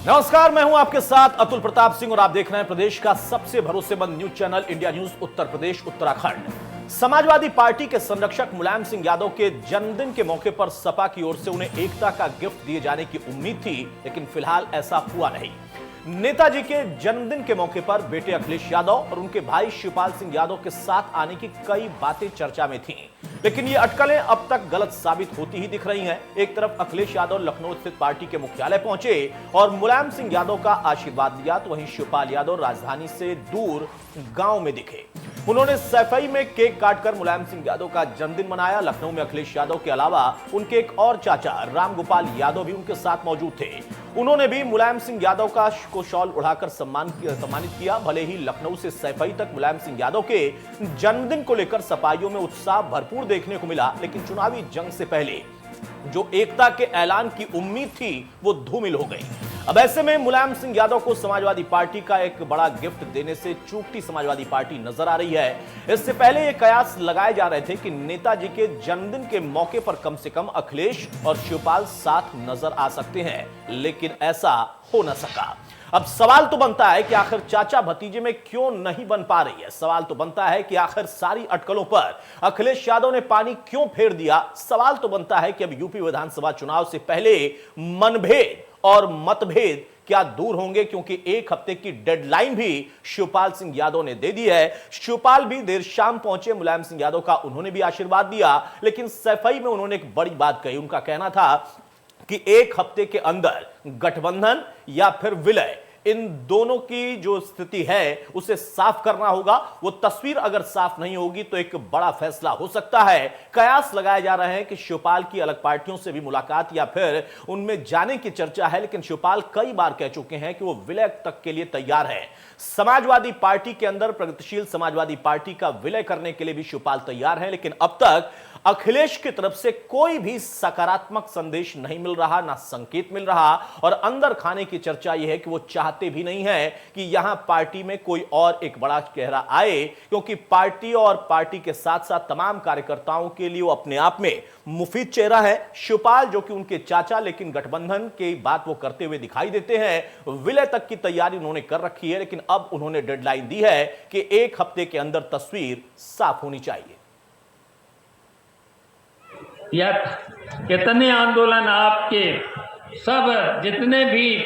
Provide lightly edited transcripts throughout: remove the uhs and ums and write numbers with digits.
नमस्कार, मैं हूं आपके साथ अतुल प्रताप सिंह और आप देख रहे हैं प्रदेश का सबसे भरोसेमंद news channel India news Uttar Pradesh Uttarakhand. Samajwadi party के संरक्षक मुलायम सिंह यादव के जन्मदिन के मौके पर सपा की ओर से उन्हें एकता का गिफ्ट दिए जाने की उम्मीद थी, लेकिन फिलहाल ऐसा हुआ नहीं। नेताजी के जन्मदिन के मौके पर बेटे अखिलेश यादव और उनके भाई शिवपाल सिंह यादव के साथ आने की कई बातें चर्चा में थीं, लेकिन ये अटकलें अब तक गलत साबित होती ही दिख रही हैं। एक तरफ अखिलेश यादव लखनऊ स्थित पार्टी के मुख्यालय पहुंचे और मुलायम सिंह यादव का आशीर्वाद लिया, तो वहीं शिवपाल यादव राजधानी से दूर गांव में दिखे। उन्होंने सैफई में केक काटकर मुलायम सिंह यादव का जन्मदिन मनाया। लखनऊ में अखिलेश यादव के अलावा उनके एक और चाचा रामगोपाल यादव भी उनके साथ मौजूद थे। उन्होंने भी मुलायम सिंह यादव को शॉल उड़ाकर सम्मानित किया। भले ही लखनऊ से सैफई तक मुलायम सिंह यादव के जन्मदिन को लेकर सपाइयों में उत्साह भरपूर देखने को मिला, लेकिन चुनावी जंग से पहले जो एकता के ऐलान की उम्मीद थी वो धूमिल हो गई। अब ऐसे में मुलायम सिंह यादव को समाजवादी पार्टी का एक बड़ा गिफ्ट देने से चूकती समाजवादी पार्टी नजर आ रही है। इससे पहले ये कयास लगाए जा रहे थे कि नेताजी के जन्मदिन के मौके पर कम से कम अखिलेश और शिवपाल साथ नजर आ सकते हैं, लेकिन ऐसा हो न सका। अब सवाल तो बनता है कि आखिर चाचा भतीजे में क्यों नहीं बन पा रही है। सवाल तो बनता है कि आखिर सारी अटकलों पर अखिलेश यादव ने पानी क्यों फेर दिया। सवाल तो बनता है कि अब यूपी विधानसभा चुनाव से पहले मनभेद और मतभेद क्या दूर होंगे, क्योंकि एक हफ्ते की डेडलाइन भी शिवपाल सिंह यादव ने दे दी है। शिवपाल भी देर शाम पहुंचे, मुलायम सिंह यादव का उन्होंने भी आशीर्वाद दिया, लेकिन सैफई में उन्होंने एक बड़ी बात कही। उनका कहना था कि एक हफ्ते के अंदर गठबंधन या फिर विलय, इन दोनों की जो स्थिति है उसे साफ करना होगा। वो तस्वीर अगर साफ नहीं होगी तो एक बड़ा फैसला हो सकता है। कयास लगाए जा रहे हैं कि शिवपाल की अलग पार्टियों से भी मुलाकात या फिर उनमें जाने की चर्चा है, लेकिन शिवपाल कई बार कह चुके हैं कि वो विलय तक के लिए तैयार है। समाजवादी पार्टी के अंदर प्रगतिशील समाजवादी पार्टी का विलय करने के लिए भी शिवपाल तैयार है, लेकिन अब तक अखिलेश की तरफ से कोई भी सकारात्मक संदेश नहीं मिल रहा, ना संकेत मिल रहा। और अंदर खाने की चर्चा यह है कि वो चाहते भी नहीं है कि यहां पार्टी में कोई और एक बड़ा चेहरा आए, क्योंकि पार्टी और पार्टी के साथ साथ तमाम कार्यकर्ताओं के लिए वो अपने आप में मुफीद चेहरा है। शिवपाल जो कि उनके चाचा, लेकिन गठबंधन की बात वो करते हुए दिखाई देते हैं। विलय तक की तैयारी उन्होंने कर रखी है, लेकिन अब उन्होंने डेडलाइन दी है कि एक हफ्ते के अंदर तस्वीर साफ होनी चाहिए। या कितने आंदोलन आपके सब जितने भी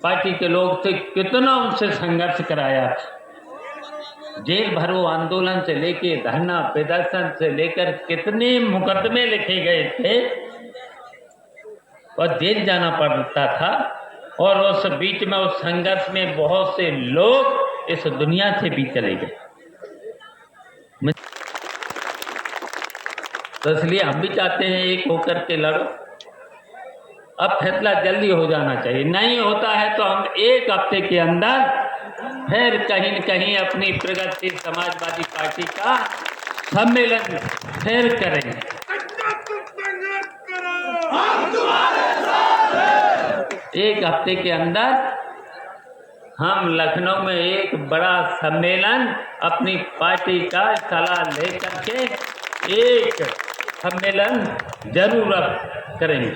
पार्टी के लोग थे, कितना उनसे संघर्ष कराया था। जेल भरो आंदोलन से लेके धरना प्रदर्शन से लेकर कितने मुकदमे लिखे गए थे और जेल जाना पड़ता था। और उस बीच में उस संघर्ष में बहुत से लोग इस दुनिया से भी चले गए। तो इसलिए हम भी चाहते हैं एक होकर के लड़ो। अब फैसला जल्दी हो जाना चाहिए। नहीं होता है तो हम एक हफ्ते के अंदर फिर कहीं न कहीं अपनी प्रगतिशील समाजवादी पार्टी का सम्मेलन फिर करेंगे। एक हफ्ते के अंदर हम लखनऊ में एक बड़ा सम्मेलन अपनी पार्टी का सलाह लेकर के एक सम्मेलन जरूर करेंगे।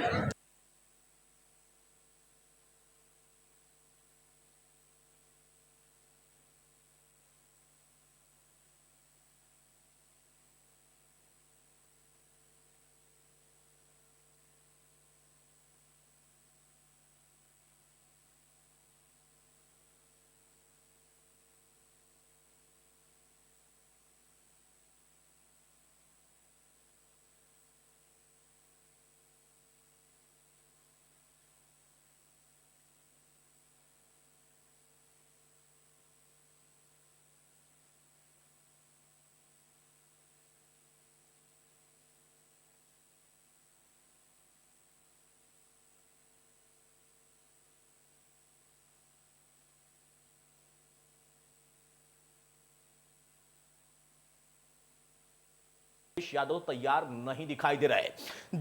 यादव तैयार नहीं दिखाई दे रहे।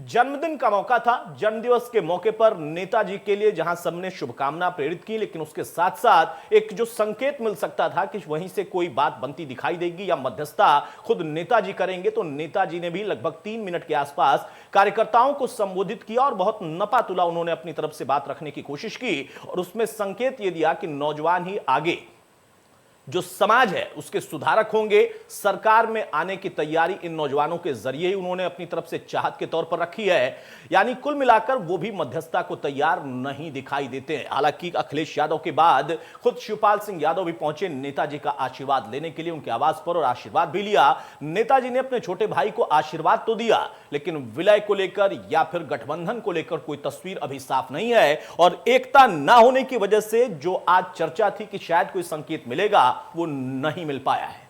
जन्मदिन का मौका था, जन्मदिवस के मौके पर नेताजी के लिए जहां सबने शुभकामना प्रेरित की, लेकिन उसके साथ साथ एक जो संकेत मिल सकता था कि वहीं से कोई बात बनती दिखाई देगी या मध्यस्थता खुद नेताजी करेंगे, तो नेताजी ने भी लगभग 3 मिनट के आसपास कार्यकर्ताओं को संबोधित किया और बहुत नपातुला उन्होंने अपनी तरफ से बात रखने की कोशिश की और उसमें संकेत यह दिया कि नौजवान ही आगे जो समाज है उसके सुधारक होंगे। सरकार में आने की तैयारी इन नौजवानों के जरिए ही उन्होंने अपनी तरफ से चाहत के तौर पर रखी है। यानी कुल मिलाकर वो भी मध्यस्थता को तैयार नहीं दिखाई देते हैं। हालांकि अखिलेश यादव के बाद खुद शिवपाल सिंह यादव भी पहुंचे नेताजी का आशीर्वाद लेने के लिए उनके आवास पर और आशीर्वाद भी लिया। नेताजी ने अपने छोटे भाई को आशीर्वाद तो दिया, लेकिन विलय को लेकर या फिर गठबंधन को लेकर कोई तस्वीर अभी साफ नहीं है और एकता ना होने की वजह से जो आज चर्चा थी कि शायद कोई संकेत मिलेगा, वो नहीं मिल पाया है।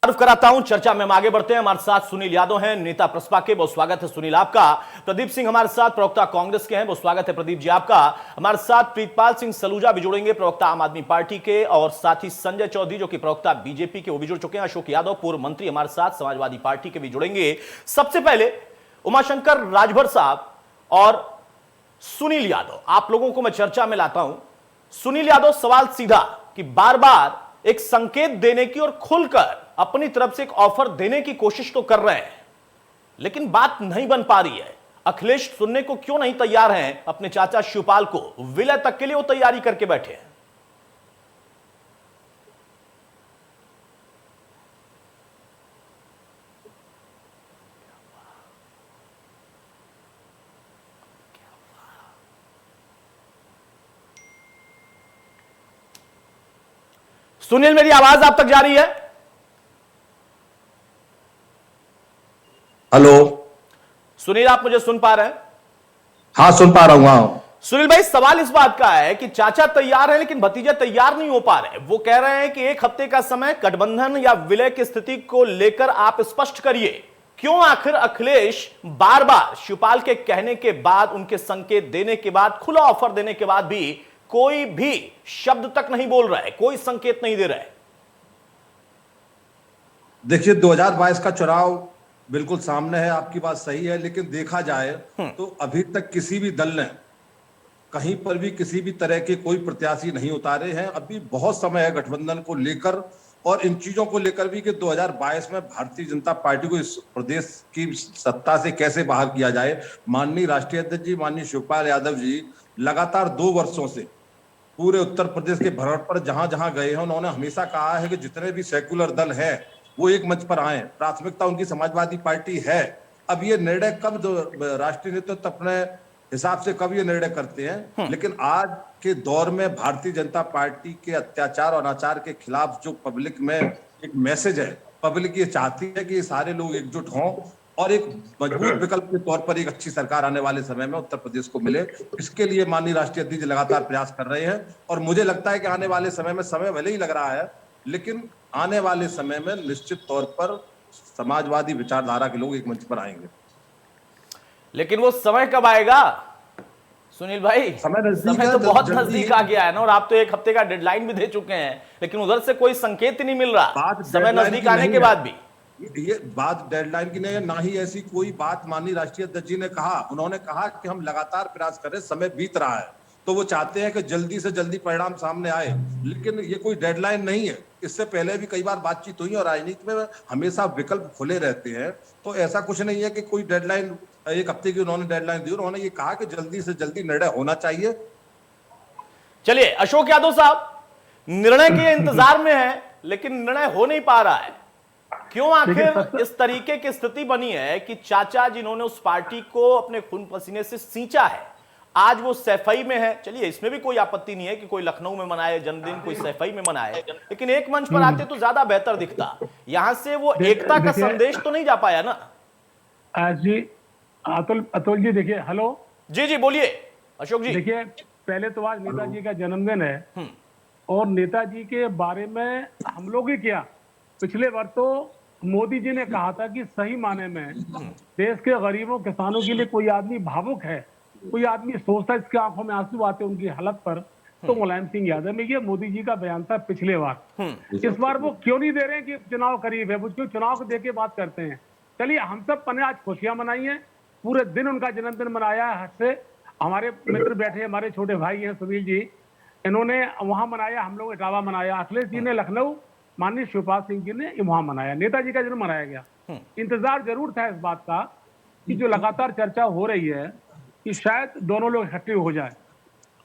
कराता हूं चर्चा में हम आगे बढ़ते हैं। हमारे साथ सुनील यादव हैं, नेता प्रसपा के, बहुत स्वागत है सुनील आपका। प्रदीप सिंह हमारे साथ प्रवक्ता कांग्रेस के हैं, बहुत स्वागत है प्रदीप जी आपका। हमारे साथ प्रीतपाल सिंह सलूजा भी जुड़ेंगे, प्रवक्ता आम आदमी पार्टी के, और साथ ही संजय चौधरी जो कि प्रवक्ता बीजेपी के, वो भी जुड़ चुके हैं। अशोक यादव पूर्व मंत्री हमारे साथ समाजवादी पार्टी के भी जुड़ेंगे। सबसे पहले उमाशंकर राजभर साहब और सुनील यादव, आप लोगों को मैं चर्चा में लाता हूं। सुनील यादव, सवाल सीधा कि बार बार एक संकेत देने की और खुलकर अपनी तरफ से एक ऑफर देने की कोशिश तो कर रहे हैं, लेकिन बात नहीं बन पा रही है। अखिलेश सुनने को क्यों नहीं तैयार हैं अपने चाचा शिवपाल को? विलय तक के लिए वो तैयारी करके बैठे हैं। सुनील, मेरी आवाज आप तक जा रही है? हेलो सुनील, आप मुझे सुन पा रहे हैं? हाँ, सुन पा रहा हूं। हाँ सुनील भाई, सवाल इस बात का है कि चाचा तैयार है लेकिन भतीजे तैयार नहीं हो पा रहे। वो कह रहे हैं कि 1 हफ्ते का समय, गठबंधन या विलय की स्थिति को लेकर आप स्पष्ट करिए। क्यों आखिर अखिलेश बार बार शिवपाल के कहने के बाद, उनके संकेत देने के बाद, खुला ऑफर देने के बाद भी कोई भी शब्द तक नहीं बोल रहा है, कोई संकेत नहीं दे रहा है? देखिए, 2022 का चुनाव बिल्कुल सामने है, आपकी बात सही है, लेकिन देखा जाए तो अभी तक किसी भी दल ने कहीं पर भी किसी भी तरह के कोई प्रत्याशी नहीं उतारे हैं। अभी बहुत समय है गठबंधन को लेकर और इन चीजों को लेकर भी कि 2022 में भारतीय जनता पार्टी को इस प्रदेश की सत्ता से कैसे बाहर किया जाए। माननीय राष्ट्रीय अध्यक्ष जी, माननीय शिवपाल यादव जी लगातार 2 वर्षों से पूरे उत्तर प्रदेश के भ्रमण पर जहां जहां गए हैं, उन्होंने हमेशा कहा है कि जितने भी सेक्युलर दल हैं वो एक मंच पर आए। प्राथमिकता उनकी समाजवादी पार्टी है। अब ये निर्णय कब राष्ट्रीय नेतृत्व अपने हिसाब से कब ये निर्णय करते हैं, लेकिन आज के दौर में भारतीय जनता पार्टी के अत्याचार और अनाचार के खिलाफ जो पब्लिक में एक मैसेज है, पब्लिक ये चाहती है कि ये सारे लोग एकजुट हों और एक मजबूत विकल्प के तौर पर एक अच्छी सरकार आने वाले समय में उत्तर प्रदेश को मिले। इसके लिए माननीय राष्ट्रीय अध्यक्ष लगातार प्रयास कर रहे हैं और मुझे लगता है कि आने वाले समय में, समय भले ही लग रहा है, लेकिन आने वाले समय में निश्चित तौर पर समाजवादी विचारधारा के लोग एक मंच पर आएंगे। लेकिन वो समय कब आएगा सुनील भाई? समय तो बहुत नजदीक आ गया है ना, और आप तो 1 हफ्ते का डेडलाइन भी दे चुके हैं, लेकिन उधर से कोई संकेत ही नहीं मिल रहा समय नजदीक आने के बाद भी। ये बात डेडलाइन की नहीं है, ना ही ऐसी कोई बात माननीय राष्ट्रीय अध्यक्ष जी ने कहा। उन्होंने कहा कि हम लगातार प्रयास कर रहे हैं, समय बीत रहा है, तो वो चाहते हैं कि जल्दी से जल्दी परिणाम सामने आए, लेकिन ये कोई डेडलाइन नहीं है। इससे पहले भी कई बार बातचीत हुई और राजनीति में हमेशा विकल्प खुले रहते हैं, तो ऐसा कुछ नहीं है कि कोई डेडलाइन 1 हफ्ते की उन्होंने डेडलाइन दी। उन्होंने ये कहा कि जल्दी से जल्दी निर्णय होना चाहिए। चलिए, अशोक यादव साहब, निर्णय के इंतजार में है लेकिन निर्णय हो नहीं पा रहा है। क्यों आखिर इस तरीके की स्थिति बनी है कि चाचा जिन्होंने उस पार्टी को अपने खून पसीने से सींचा है, आज वो सैफई में है। चलिए, इसमें भी कोई आपत्ति नहीं है कि कोई लखनऊ में मनाए जन्मदिन, कोई सैफई में मनाए, लेकिन एक मंच पर आते तो ज्यादा बेहतर दिखता। यहां से वो एकता का संदेश तो नहीं जा पाया ना। जी अतुल जी, देखिए, हेलो जी जी बोलिए अशोक जी। देखिए, पहले तो आज नेताजी का जन्मदिन है और नेताजी के बारे में हम लोग ही क्या, पिछले वर्ष तो मोदी जी ने कहा था कि सही माने में देश के गरीबों किसानों के लिए कोई आदमी भावुक है, कोई आदमी सोचता है, इसकी आंखों में आंसू आते उनकी हालत पर, तो मुलायम सिंह यादव में ये मोदी जी का बयान था पिछले बार। इस बार वो क्यों नहीं दे रहे हैं कि चुनाव करीब है, वो क्यों चुनाव को देके बात करते हैं। चलिए, हम सब ने आज खुशियां मनाई हैं, पूरे दिन उनका जन्मदिन मनाया है। हद से हमारे मित्र बैठे, हमारे छोटे भाई हैं सुनील जी, इन्होंने वहां मनाया, हम लोग इटावा मनाया, अखिलेश जी ने लखनऊ, माननीय शिवपाल सिंह जी ने वहां मनाया, नेताजी का जन्म मनाया गया। इंतजार जरूर था इस बात का कि जो लगातार चर्चा हो रही है कि शायद दोनों लोग इकट्ठे हो जाए।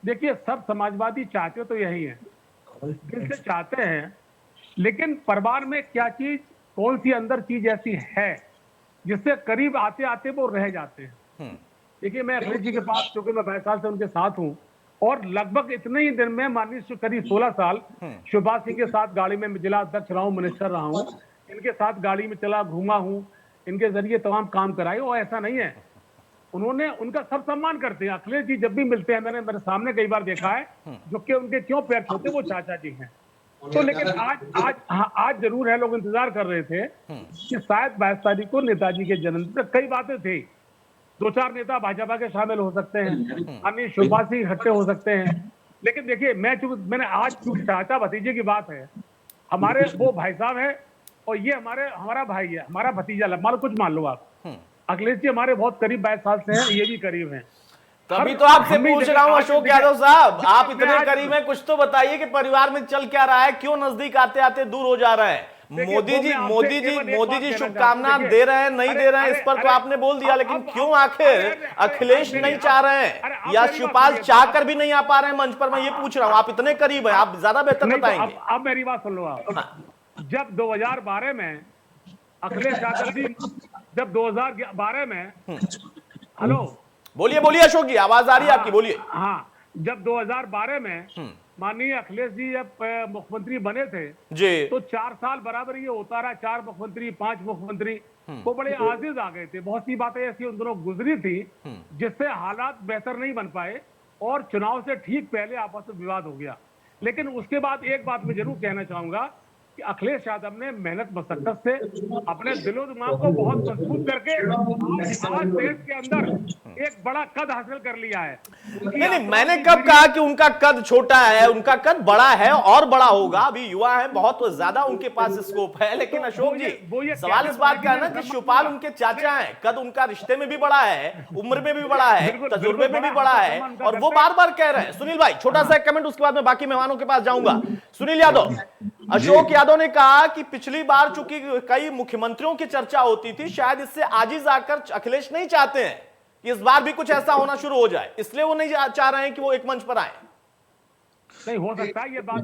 देखिए, सब समाजवादी चाहते तो यही है, दिल से चाहते हैं, लेकिन परिवार में क्या चीज, कौन सी अंदर चीज ऐसी है जिससे करीब आते आते वो रह जाते हैं। देखिए, मैं अखिलेश जी के पास, क्योंकि मैं 22 साल से उनके साथ हूं, और लगभग इतने ही दिन में माननीय करीब 16 साल शिवपाल सिंह के साथ गाड़ी में जिला अध्यक्ष रहा हूं, मिनिस्टर रहा हूं, इनके साथ गाड़ी में चला घूमा हूं, इनके जरिए तमाम काम कराए। और ऐसा नहीं है, उन्होंने, उनका सब सम्मान करते हैं। अखिलेश जी जब भी मिलते हैं, मैंने मेरे सामने कई बार देखा है, जो कि उनके क्यों पैर छूते, वो चाचा जी हैं। तो लेकिन आज जरूर है, लोग इंतजार कर रहे थे कि शायद 22 तारीख को नेताजी के जन्मदिन पर कई बातें थी, 2-4 नेता भाजपा के शामिल हो सकते हैं, अन्य शिवपाल सिंह इकट्ठे हो सकते हैं। लेकिन देखिए, मैंने आज चाचा भतीजे की बात है, हमारे वो भाई साहब है और ये हमारा भाई है, हमारा भतीजा, मान लो कुछ मान लो आप। अखिलेश जी हमारे बहुत करीब 22 साल से हैं, ये भी करीब हैं। तभी तो आपसे पूछ रहा हूं अशोक यादव साहब, आप इतने करीब हैं, कुछ तो बताइए कि परिवार में चल क्या रहा है, क्यों नजदीक आते आते दूर हो जा रहे हैं। मोदी जी शुभकामनाएं दे रहे हैं, नहीं दे रहे हैं, इस पर तो आपने बोल दिया, लेकिन क्यों आखिर अखिलेश नहीं चाह रहे हैं या शिवपाल चाहकर भी नहीं आ पा रहे हैं मंच पर, मैं ये पूछ रहा हूं। आप इतने करीब हैं, आप ज्यादा बेहतर बताएंगे। अब मेरी बात सुन लो आप। जब 2012 में अखिलेश यादव जी, जब 2012 में, हेलो बोलिए बोलिए अशोक जी, आवाज आ रही है आपकी, बोलिए। हाँ, जब 2012 में माननीय अखिलेश जी जब मुख्यमंत्री बने थे जी, तो 4 साल बराबर ये होता रहा, 4 मुख्यमंत्री, 5 मुख्यमंत्री, वो बड़े आजिज आ गए थे। बहुत सी बातें ऐसी उन दोनों गुजरी थी जिससे हालात बेहतर नहीं बन पाए और चुनाव से ठीक पहले आपस में विवाद हो गया। लेकिन उसके बाद एक बात मैं जरूर कहना चाहूंगा कि अखिलेश यादव ने मेहनत मशक्कत से अपने दिलो दिमाग को बहुत मजबूत करके आज देश के अंदर एक बड़ा कद हासिल कर लिया है। नहीं, मैंने कब कहा कि उनका कद छोटा है, उनका कद बड़ा है और बड़ा होगा। अभी युवा है, बहुत ज्यादा उनके पास स्कोप है। लेकिन अशोक जी, सवाल इस बात का है ना कि शिवपाल उनके चाचा हैं, कद उनका रिश्ते में भी बड़ा है, उम्र में भी बड़ा है, तजुर्बे में भी बड़ा है, और वो बार बार कह रहे हैं। सुनील भाई, छोटा सा कमेंट, उसके बाद मैं बाकी मेहमानों के पास जाऊंगा। सुनील यादव, अशोक यादव ने कहा कि पिछली बार चूंकि कई मुख्यमंत्रियों की चर्चा होती थी, शायद इससे आजिज आकर अखिलेश नहीं चाहते हैं इस बार भी कुछ ऐसा होना शुरू हो जाए, इसलिए वो नहीं चाह रहे हैं कि वो एक मंच पर आए। नहीं हो सकता ये बात।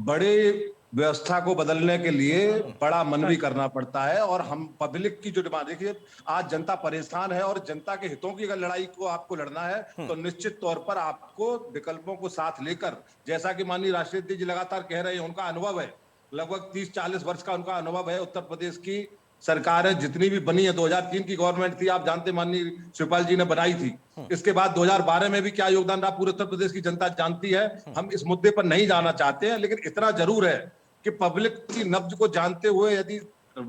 बड़े व्यवस्था को बदलने के लिए बड़ा मन भी करना पड़ता है, और हम पब्लिक की जो डिमांड, देखिए आज जनता परेशान है और जनता के हितों की अगर लड़ाई को आपको लड़ना है तो निश्चित तौर पर आपको विकल्पों को साथ लेकर, जैसा कि माननीय राष्ट्रीय अध्यक्ष जी लगातार कह रहे हैं, उनका अनुभव है, लगभग 30-40 वर्ष का उनका अनुभव है। उत्तर प्रदेश की सरकारें जितनी भी बनी है, 2003 की गवर्नमेंट थी, आप जानते माननीय शिवपाल जी ने बनाई थी। इसके बाद 2012 में भी क्या योगदान रहा पूरे उत्तर प्रदेश की जनता जानती है। हम इस मुद्दे पर नहीं जाना चाहते हैं, लेकिन इतना जरूर है कि पब्लिक की नब्ज को जानते हुए यदि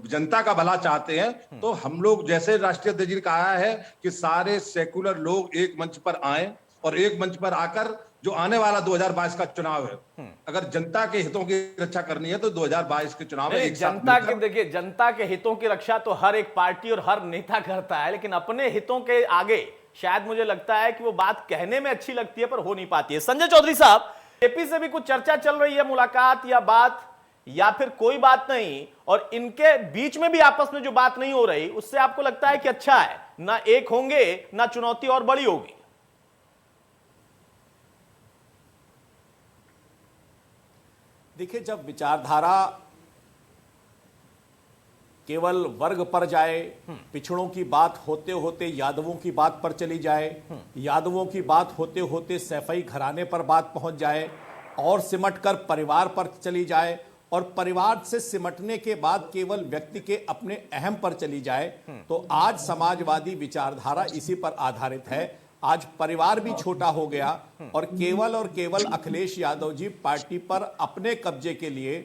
जनता का भला चाहते हैं तो हम लोग, जैसे राष्ट्रीय अध्यक्ष जी ने कहा है कि सारे सेकुलर लोग एक मंच पर आए, और एक मंच पर आकर जो आने वाला 2022 का चुनाव है, अगर जनता के हितों की रक्षा करनी है तो 2022 के चुनाव में एक जनता के, देखिए, जनता के हितों की रक्षा तो हर एक पार्टी और हर नेता करता है, लेकिन अपने हितों के आगे शायद मुझे लगता है कि वो बात कहने में अच्छी लगती है पर हो नहीं पाती है। संजय चौधरी साहब, एपी से भी कुछ चर्चा चल रही है, मुलाकात या बात, या फिर कोई बात नहीं, और इनके बीच में भी आपस में जो बात नहीं हो रही, उससे आपको लगता है कि अच्छा है, ना एक होंगे ना चुनौती और बड़ी होगी? देखिए, जब विचारधारा केवल वर्ग पर जाए, पिछड़ों की बात होते होते यादवों की बात पर चली जाए, यादवों की बात होते होते सैफई घराने पर बात पहुंच जाए और सिमट कर परिवार पर चली जाए और परिवार से सिमटने के बाद केवल व्यक्ति के अपने अहम पर चली जाए, तो आज समाजवादी विचारधारा इसी पर आधारित है। आज परिवार भी छोटा हो गया और केवल अखिलेश यादव जी पार्टी पर अपने कब्जे के लिए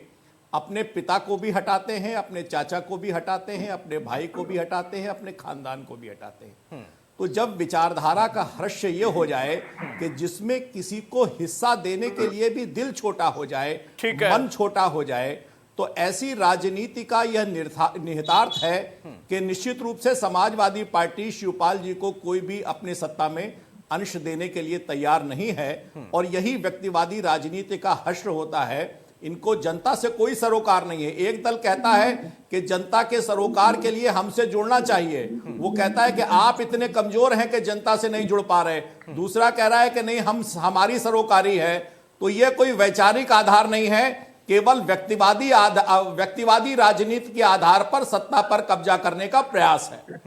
अपने पिता को भी हटाते हैं, अपने चाचा को भी हटाते हैं, अपने भाई को भी हटाते हैं, अपने खानदान को भी हटाते हैं। तो जब विचारधारा का हर्ष ये हो जाए कि जिसमें किसी को हिस्सा देने के लिए भी दिल छोटा हो जाए, मन छोटा हो जाए, तो ऐसी राजनीति का यह निहितार्थ है कि निश्चित रूप से समाजवादी पार्टी शिवपाल जी को कोई भी अपनी सत्ता में अंश देने के लिए तैयार नहीं है। और यही व्यक्तिवादी राजनीति का हश्र होता है। इनको जनता से कोई सरोकार नहीं है। एक दल कहता है कि जनता के सरोकार के लिए हमसे जुड़ना चाहिए, वो कहता है कि आप इतने कमजोर हैं कि जनता से नहीं जुड़ पा रहे। दूसरा कह रहा है कि नहीं, हमारी सरोकारी है। तो यह कोई वैचारिक आधार नहीं है, केवल व्यक्तिवादी राजनीति के आधार पर सत्ता पर कब्जा करने का प्रयास है।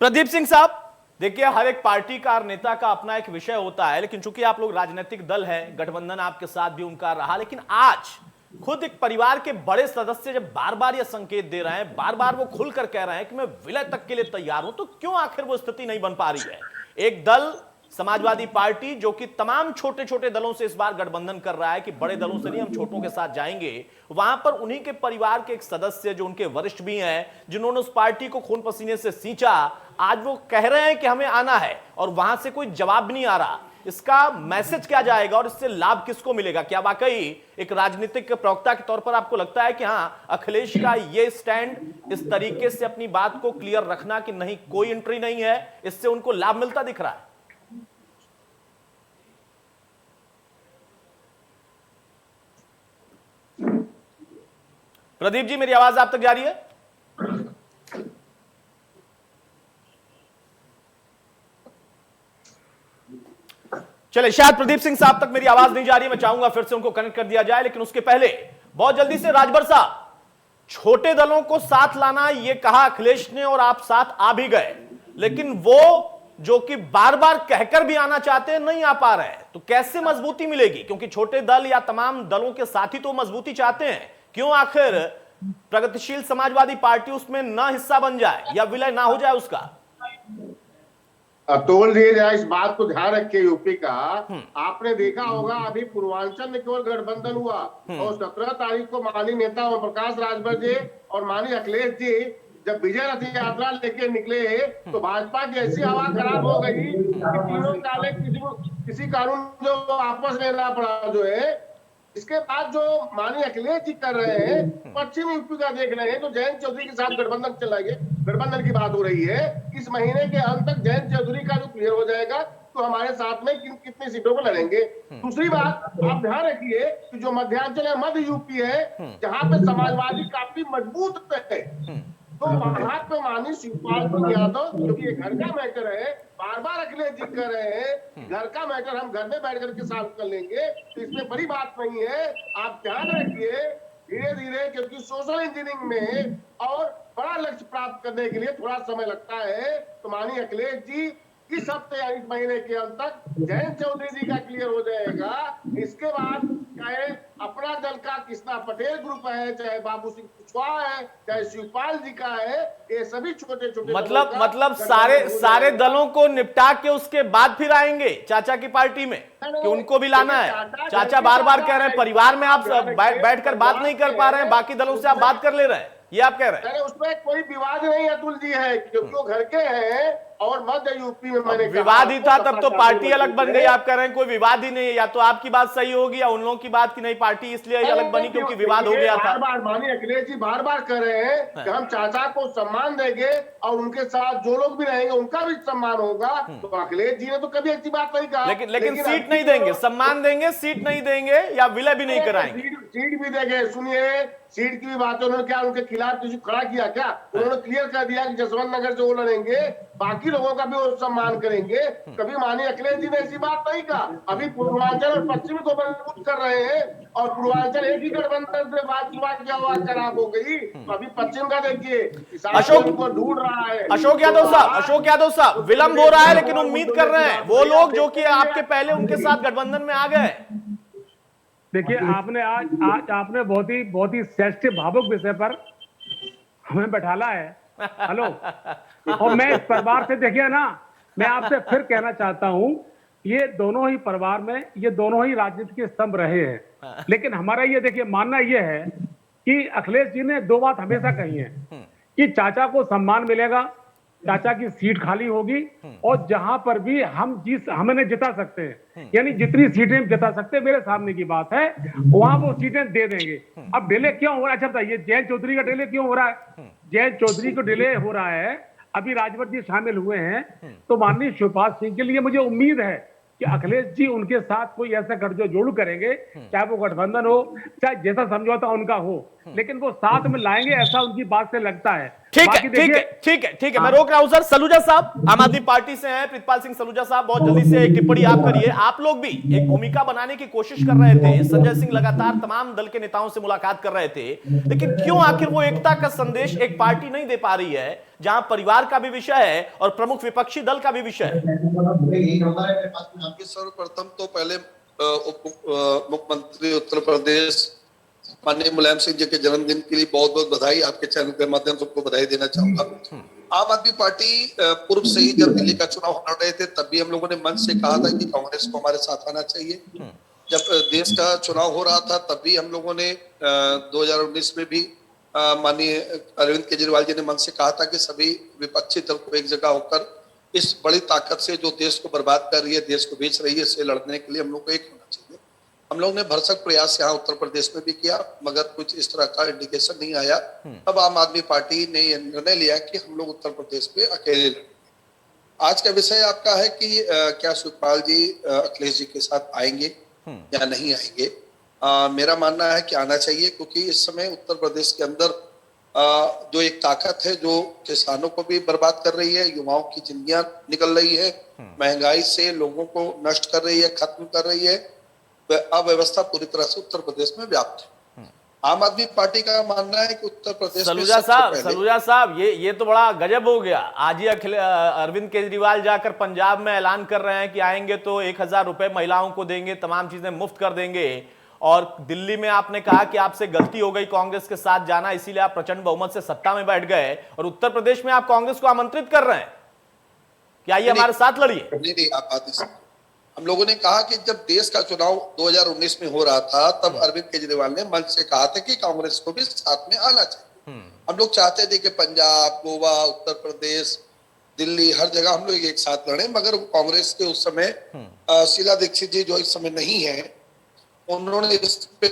प्रदीप सिंह साहब, देखिए, हर एक पार्टी का और नेता का अपना एक विषय होता है, लेकिन चूंकि आप लोग राजनीतिक दल हैं, गठबंधन आपके साथ भी उनका रहा, लेकिन आज खुद एक परिवार के बड़े सदस्य जब बार बार यह संकेत दे रहे हैं, बार बार वो खुलकर कह रहे हैं कि मैं विलय तक के लिए तैयार हूं, तो क्यों आखिर वो स्थिति नहीं बन पा रही है? एक दल समाजवादी पार्टी जो कि तमाम छोटे छोटे दलों से इस बार गठबंधन कर रहा है कि बड़े दलों से नहीं, हम छोटों के साथ जाएंगे, वहां पर उन्हीं के परिवार के एक सदस्य जो उनके वरिष्ठ भी हैं, जिन्होंने उस पार्टी को खून पसीने से सींचा, आज वो कह रहे हैं कि हमें आना है और वहां से कोई जवाब भी नहीं आ रहा। इसका मैसेज क्या जाएगा और इससे लाभ किसको मिलेगा? क्या वाकई एक राजनीतिक प्रवक्ता के तौर पर आपको लगता है कि हां, अखिलेश का ये स्टैंड, इस तरीके से अपनी बात को क्लियर रखना कि नहीं, कोई एंट्री नहीं है, इससे उनको लाभ मिलता दिख रहा है? प्रदीप जी, मेरी आवाज आप तक जा रही है? चले, शायद प्रदीप सिंह साहब तक मेरी आवाज नहीं जा रही है। मैं चाहूंगा फिर से उनको कनेक्ट कर दिया जाए, लेकिन उसके पहले बहुत जल्दी से राजभर साहब, छोटे दलों को साथ लाना, यह कहा अखिलेश ने और आप साथ आ भी गए, लेकिन वो जो कि बार बार कहकर भी आना चाहते हैं, नहीं आ पा रहे हैं, तो कैसे मजबूती मिलेगी? क्योंकि छोटे दल या तमाम दलों के साथी तो मजबूती चाहते हैं, क्यों आखिर प्रगतिशील समाजवादी पार्टी उसमें ना हिस्सा बन जाए या विलय ना हो जाए उसका? तोल दिए जाए, इस बात को ध्यान रखिए। यूपी का आपने देखा होगा, अभी पूर्वांचल में केवल गठबंधन हुआ और 17 तारीख को माननीय नेता ओम प्रकाश राजभर जी और माननीय अखिलेश जी जब विजय रथ यात्रा लेके निकले, तो भाजपा की ऐसी हवा खराब हो गई कि तीनों काले किसी कानून जो वापस लेना पड़ा जो है। इसके बाद जो माननीय अखिलेश जी कर रहे हैं, पश्चिम यूपी का देख रहे हैं, तो जयंत चौधरी के साथ गठबंधन चलाइए, गठबंधन की बात हो रही है। इस महीने के अंत तक जयंत चौधरी का जो क्लियर हो जाएगा, तो हमारे साथ में कितनी सीटों को लड़ेंगे। दूसरी बात आप ध्यान रखिए कि जो मध्यांचल है, मध्य यूपी है, जहां पे समाजवादी काफी मजबूत है, तो वहां पे माननीय शिवपाल सिंह यादव, क्योंकि ये घर का मैटर है, बार बार अखिलेश जी कर रहे हैं घर का मैटर हम घर में बैठ करके सॉल्व कर लेंगे, तो इसमें बड़ी बात नहीं है। आप ध्यान रखिए, धीरे धीरे, क्योंकि सोशल इंजीनियरिंग में और बड़ा लक्ष्य प्राप्त करने के लिए थोड़ा समय लगता है। तो माननीय अखिलेश जी इस हफ्ते या इस महीने के अंत तक जयंत चौधरी जी का क्लियर हो जाएगा। इसके बाद चाहे अपना दल का कृष्णा पटेल ग्रुप है, चाहे बाबू सिंह कुशवाहा है, चाहे शिवपाल जी का है, ये सभी छोटे छोटे मतलब सारे दलों को निपटा के उसके बाद फिर आएंगे चाचा की पार्टी में कि उनको भी लाना है। चाचा बार बार कह रहे हैं परिवार में आप बैठकर बात नहीं कर पा रहे हैं, बाकी दलों से आप बात कर ले रहे हैं, ये आप कह रहे हैं? उसमें कोई विवाद नहीं अतुल जी है, क्योंकि वो घर के हैं और मध्य यूपी में मैंने विवाद ही था तब तो पार्टी अलग बन गई। आप कह रहे हैं कोई विवाद ही नहीं है, या तो आपकी बात सही होगी या उन लोगों की बात की नहीं, पार्टी इसलिए अलग बनी क्योंकि विवाद हो गया था। बार माननीय अखिलेश जी बार बार कह रहे हैं कि हम चाचा को सम्मान देंगे और उनके साथ जो लोग भी रहेंगे उनका भी सम्मान होगा। तो अखिलेश जी ने तो कभी ऐसी बात नहीं कहा। लेकिन सीट नहीं देंगे, सम्मान देंगे, सीट नहीं देंगे या विलय भी नहीं कराएंगे? सीट भी देंगे। सुनिए, सीट की भी बात है, उन्होंने क्या उनके खिलाफ किसी खड़ा किया क्या? उन्होंने क्लियर कर दिया कि जसवंत नगर से वो लड़ेंगे। बाकी लोगों का भी वो सम्मान करेंगे। कभी माननीय अखिलेश जी ने ऐसी बात नहीं कहा। अभी पूर्वांचल और पश्चिम को मजबूत कर रहे हैं और पूर्वांचल एक ही गठबंधन से बात क्या हुआ, खराब हो गई। तो अभी पश्चिम का देखिए, किसान अशोक उनको ढूंढ रहा है। अशोक यादव साहब विलंब हो रहा है, लेकिन उम्मीद कर रहे हैं वो लोग जो कि आपके पहले उनके साथ गठबंधन में आ गए। देखिए, आपने आज आपने बहुत ही सेंसिटिव भावुक विषय पर हमें बैठाला है। हेलो, और मैं इस परिवार से, देखिए ना, मैं आपसे फिर कहना चाहता हूं, ये दोनों ही परिवार में ये दोनों ही राजनीति के स्तंभ रहे हैं, लेकिन हमारा ये देखिए मानना ये है कि अखिलेश जी ने दो बात हमेशा कही है कि चाचा को सम्मान मिलेगा, चाचा की सीट खाली होगी, और जहां पर भी हमें जिता सकते हैं, यानी जितनी सीटें जिता सकते हैं, मेरे सामने की बात है, वहां वो सीटें दे देंगे। अब डिले क्यों हो रहा है? अच्छा बताइए, जयंत चौधरी का डिले क्यों हो रहा है? जयंत चौधरी को डिले हो रहा है, अभी राजभर जी शामिल हुए हैं, तो माननीय शिवपाल सिंह के लिए मुझे उम्मीद है कि अखिलेश जी उनके साथ कोई ऐसा गठजोड़ करेंगे, चाहे वो गठबंधन हो, चाहे जैसा समझौता उनका हो, लेकिन वो साथ में लाएंगे, ऐसा उनकी बात से लगता है। ठीक है, मैं रोक रहा हूं सर। सलूजा साहब आम आदमी पार्टी से हैं, प्रितपाल सिंह सलूजा साहब, बहुत जल्दी से एक टिप्पणी आप करिए। आप लोग भी एक भूमिका बनाने की कोशिश कर रहे थे, संजय सिंह लगातार तमाम दल के नेताओं से मुलाकात कर रहे थे, लेकिन क्यों आखिर वो एकता का संदेश एक पार्टी नहीं दे पा रही है, जहां परिवार का भी विषय है और प्रमुख विपक्षी दल का भी विषय है? सर्वप्रथम तो पहले उप मुख्यमंत्री उत्तर प्रदेश माननीय मुलायम सिंह जी के जन्मदिन के लिए बहुत बहुत बधाई। आपके चैनल के माध्यम से सबको बधाई देना चाहूंगा। आम आदमी पार्टी पूर्व से ही जब दिल्ली का चुनाव हो रहे थे, तब भी हम लोगों ने मन से कहा था कि कांग्रेस को हमारे साथ आना चाहिए। जब देश का चुनाव हो रहा था, तब भी हम लोगों ने 2019 में भी माननीय अरविंद केजरीवाल जी ने मन से कहा था कि सभी विपक्षी दल को एक जगह होकर इस बड़ी ताकत से जो देश को बर्बाद कर रही है, देश को बेच रही है, इससे लड़ने के लिए हम लोग को एक होना चाहिए। हम लोग ने भरसक प्रयास यहाँ उत्तर प्रदेश में भी किया, मगर कुछ इस तरह का इंडिकेशन नहीं आया। अब आम आदमी पार्टी ने यह निर्णय लिया कि हम लोग उत्तर प्रदेश में अकेले लड़ेंगे। आज का विषय आपका है कि क्या शिवपाल जी अखिलेश जी के साथ आएंगे या नहीं आएंगे। मेरा मानना है कि आना चाहिए, क्योंकि इस समय उत्तर प्रदेश के अंदर जो एक ताकत है जो किसानों को भी बर्बाद कर रही है, युवाओं की जिंदगियां निकल रही है, महंगाई से लोगों को नष्ट कर रही है, खत्म कर रही है, अव्यवस्था पूरी तरह से उत्तर प्रदेश में व्याप्त है। आम आदमी पार्टी का मानना है कि उत्तर प्रदेश सलूजा साहब ये तो बड़ा गजब हो गया। आज ही अरविंद केजरीवाल जाकर पंजाब में ऐलान कर रहे हैं कि आएंगे तो 1000 रुपए महिलाओं को देंगे, तमाम चीजें मुफ्त कर देंगे, और दिल्ली में आपने कहा कि आपसे गलती हो गई कांग्रेस के साथ जाना, इसीलिए आप प्रचंड बहुमत से सत्ता में बैठ गए, और उत्तर प्रदेश में आप कांग्रेस को आमंत्रित कर रहे हैं कि आइए हमारे साथ लड़िए। नहीं, आप बात नहीं। हम लोगों ने कहा कि जब देश का चुनाव 2019 में हो रहा था, तब अरविंद केजरीवाल ने मंच से कहा था कि कांग्रेस को भी साथ में आना चाहिए। हम लोग चाहते थे कि पंजाब, गोवा, उत्तर प्रदेश, दिल्ली, हर जगह हम लोग एक साथ लड़े, मगर कांग्रेस के उस समय शीला दीक्षित जी जो इस समय नहीं है, उन्होंने इस पे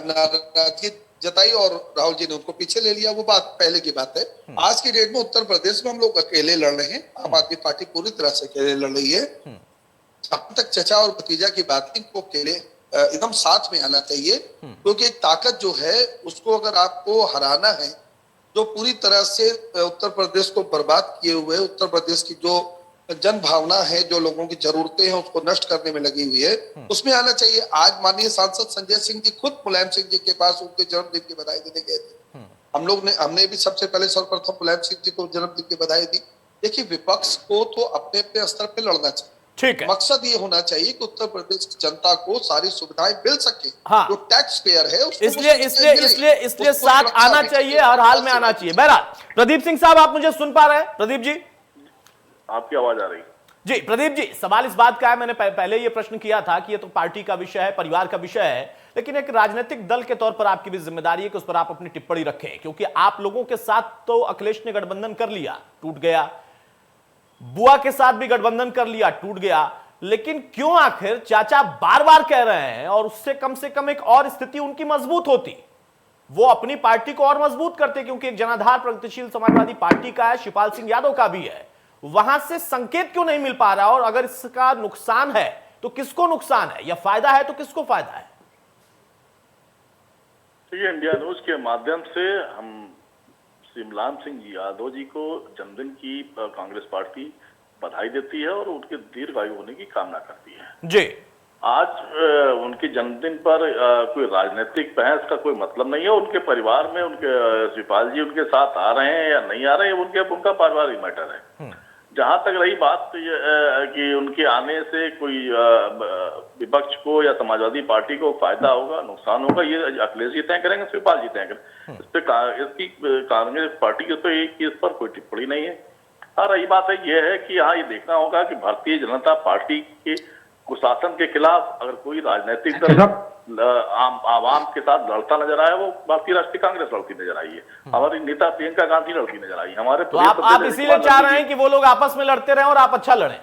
नाराजगी जताई और राहुल जी ने उनको पीछे ले लिया। वो बात पहले की बात है। आज की डेट में उत्तर प्रदेश में हम लोग अकेले लड़ रहे हैं। आम आदमी पार्टी पूरी तरह से अकेले लड़ रही है। अब तक चचा और भतीजा की बात इनको अकेले एकदम साथ में आना चाहिए, क्योंकि एक ताकत जो है उसको अगर आपको हराना है, जो पूरी तरह से उत्तर प्रदेश को बर्बाद किए हुए, उत्तर प्रदेश की जो जन भावना है, जो लोगों की जरूरतें हैं, उसको नष्ट करने में लगी हुई है, उसमें आना चाहिए। आज माननीय सांसद संजय सिंह जी खुद मुलायम सिंह जी के पास उनके जन्मदिन की बधाई देने गए थे। हमने भी सबसे पहले सर्वप्रथम मुलायम सिंह जी को जन्मदिन की बधाई दी। देखिए, विपक्ष को तो अपने अपने स्तर पर लड़ना चाहिए। ठीक है, मकसद ये होना चाहिए कि उत्तर प्रदेश की जनता को सारी सुविधाएं मिल सके। हाँ, जो टैक्स पेयर है इसलिए साथ आना चाहिए, हर हाल में आना चाहिए। बहरहाल, प्रदीप सिंह साहब, आप मुझे सुन पा रहे हैं? प्रदीप जी, आपकी आवाज आ रही है? जी प्रदीप जी, सवाल इस बात का है, मैंने पहले ये प्रश्न किया था कि ये तो पार्टी का विषय है, परिवार का विषय है, लेकिन एक राजनीतिक दल के तौर पर आपकी भी जिम्मेदारी है कि उस पर आप अपनी टिप्पणी रखें, क्योंकि आप लोगों के साथ तो अखिलेश ने गठबंधन कर लिया, टूट गया, बुआ के साथ भी गठबंधन कर लिया, टूट गया, लेकिन क्यों आखिर चाचा बार बार कह रहे हैं, और उससे कम से कम एक और स्थिति उनकी मजबूत होती, वो अपनी पार्टी को और मजबूत करते, क्योंकि एक जनाधार प्रगतिशील समाजवादी पार्टी का है, शिवपाल सिंह यादव का भी है, वहां से संकेत क्यों नहीं मिल पा रहा? और अगर इसका नुकसान है तो किसको नुकसान है, या फायदा है तो किसको फायदा है? तो ये इंडिया न्यूज के माध्यम से हम श्री मुलायम सिंह यादव जी को जन्मदिन की कांग्रेस पार्टी बधाई देती है और उनके दीर्घायु होने की कामना करती है। जी, आज उनके जन्मदिन पर कोई राजनीतिक बहस का कोई मतलब नहीं है। उनके परिवार में उनके शिवपाल जी उनके साथ आ रहे हैं या नहीं आ रहे हैं, उनका पारिवारिक मैटर है। जहां तक रही बात कि उनके आने से कोई विपक्ष को या समाजवादी पार्टी को फायदा होगा नुकसान होगा, ये अखिलेश जी तय करेंगे, शिवपाल जी तय करेंगे। इस पे इसकी कांग्रेस पार्टी की तो इस पर कोई टिप्पणी नहीं है। हाँ, रही बात है ये है कि यहाँ ये देखना होगा कि भारतीय जनता पार्टी के कुशासन के खिलाफ अगर कोई राजनीतिक दल आवाम के साथ लड़ता नजर आया, वो भारतीय राष्ट्रीय कांग्रेस लड़ती नजर आई है। हमारी नेता प्रियंका गांधी लड़ती नजर आई। हमारे तो आप इसीलिए चाह रहे हैं कि वो लोग आपस में लड़ते रहें और आप अच्छा लड़ें?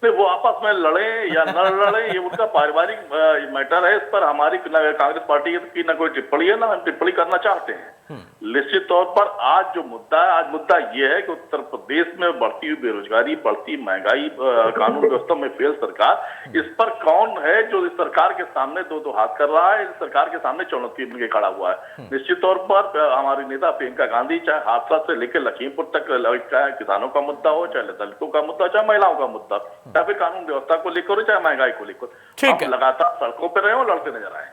नहीं, वो आपस में लड़े या न लड़े ये उनका पारिवारिक मैटर है। इस पर हमारी कांग्रेस पार्टी की न कोई टिप्पणी है, ना हम टिप्पणी करना चाहते हैं। निश्चित तौर पर आज जो मुद्दा है, आज मुद्दा ये है कि उत्तर प्रदेश में बढ़ती हुई बेरोजगारी, बढ़ती महंगाई, कानून व्यवस्था में फेल सरकार, इस पर कौन है जो इस सरकार के सामने दो हाथ कर रहा है, इस सरकार के सामने चुनौती के खड़ा हुआ है। निश्चित तौर पर हमारी नेता प्रियंका गांधी चाहे हादसा से लेकर लखीमपुर तक, चाहे किसानों का मुद्दा हो, चाहे दलितों का मुद्दा, चाहे महिलाओं का मुद्दा, चाहे फिर कानून व्यवस्था को लेकर हो, चाहे महंगाई को लेकर, ठीक है, लगातार सड़कों पर रहे और लड़ते नजर आए।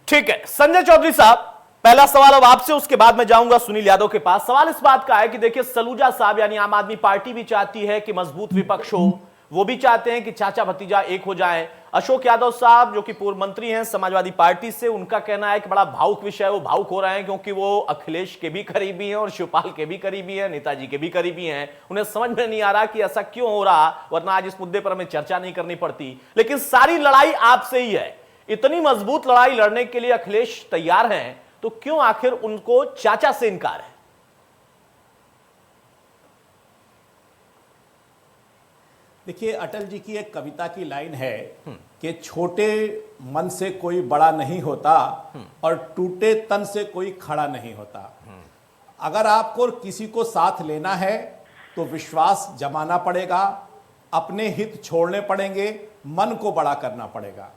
ठीक है संजय चौधरी साहब, पहला सवाल अब आपसे, उसके बाद मैं जाऊंगा सुनील यादव के पास। सवाल इस बात का है कि देखिए सलूजा साहब यानी आम आदमी पार्टी भी चाहती है कि मजबूत विपक्ष हो, वो भी चाहते हैं कि चाचा भतीजा एक हो जाएं। अशोक यादव साहब जो कि पूर्व मंत्री हैं समाजवादी पार्टी से, उनका कहना है कि बड़ा भावुक विषय है, वो भावुक हो रहे हैं क्योंकि वो अखिलेश के भी करीबी हैं और शिवपाल के भी करीबी हैं, नेताजी के भी करीबी हैं। उन्हें समझ में नहीं आ रहा कि ऐसा क्यों हो रहा, वरना आज इस मुद्दे पर हमें चर्चा नहीं करनी पड़ती। लेकिन सारी लड़ाई आपसे ही है। इतनी मजबूत लड़ाई लड़ने के लिए अखिलेश तैयार हैं, तो क्यों आखिर उनको चाचा से इनकार है? देखिए, अटल जी की एक कविता की लाइन है कि छोटे मन से कोई बड़ा नहीं होता और टूटे तन से कोई खड़ा नहीं होता। अगर आपको किसी को साथ लेना है तो विश्वास जमाना पड़ेगा, अपने हित छोड़ने पड़ेंगे, मन को बड़ा करना पड़ेगा।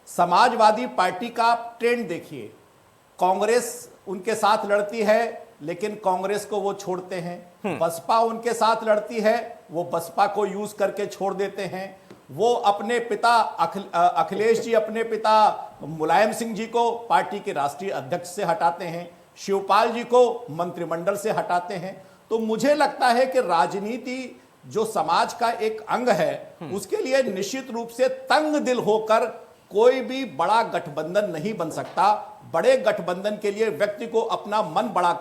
समाजवादी पार्टी का आप ट्रेंड देखिए, कांग्रेस उनके साथ लड़ती है लेकिन कांग्रेस को वो छोड़ते हैं, बसपा उनके साथ लड़ती है, वो बसपा को यूज करके छोड़ देते हैं। वो अपने पिता अखिलेश जी अपने पिता मुलायम सिंह जी को पार्टी के राष्ट्रीय अध्यक्ष से हटाते हैं, शिवपाल जी को मंत्रिमंडल से हटाते हैं। तो मुझे लगता है कि राजनीति जो समाज का एक अंग है, उसके लिए निश्चित रूप से तंग दिल होकर कोई भी बड़ा गठबंधन नहीं बन सकता। बड़े गठबंधन के लिए व्यक्ति को अपना मन बड़ा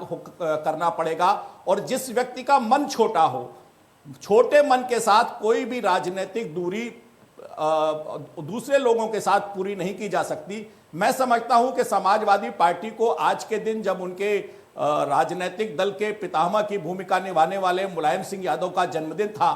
करना पड़ेगा, और जिस व्यक्ति का मन छोटा हो, छोटे मन के साथ कोई भी राजनीतिक दूरी दूसरे लोगों के साथ पूरी नहीं की जा सकती। मैं समझता हूं कि समाजवादी पार्टी को आज के दिन, जब उनके राजनीतिक दल के पितामह की भूमिका निभाने वाले मुलायम सिंह यादव का जन्मदिन था,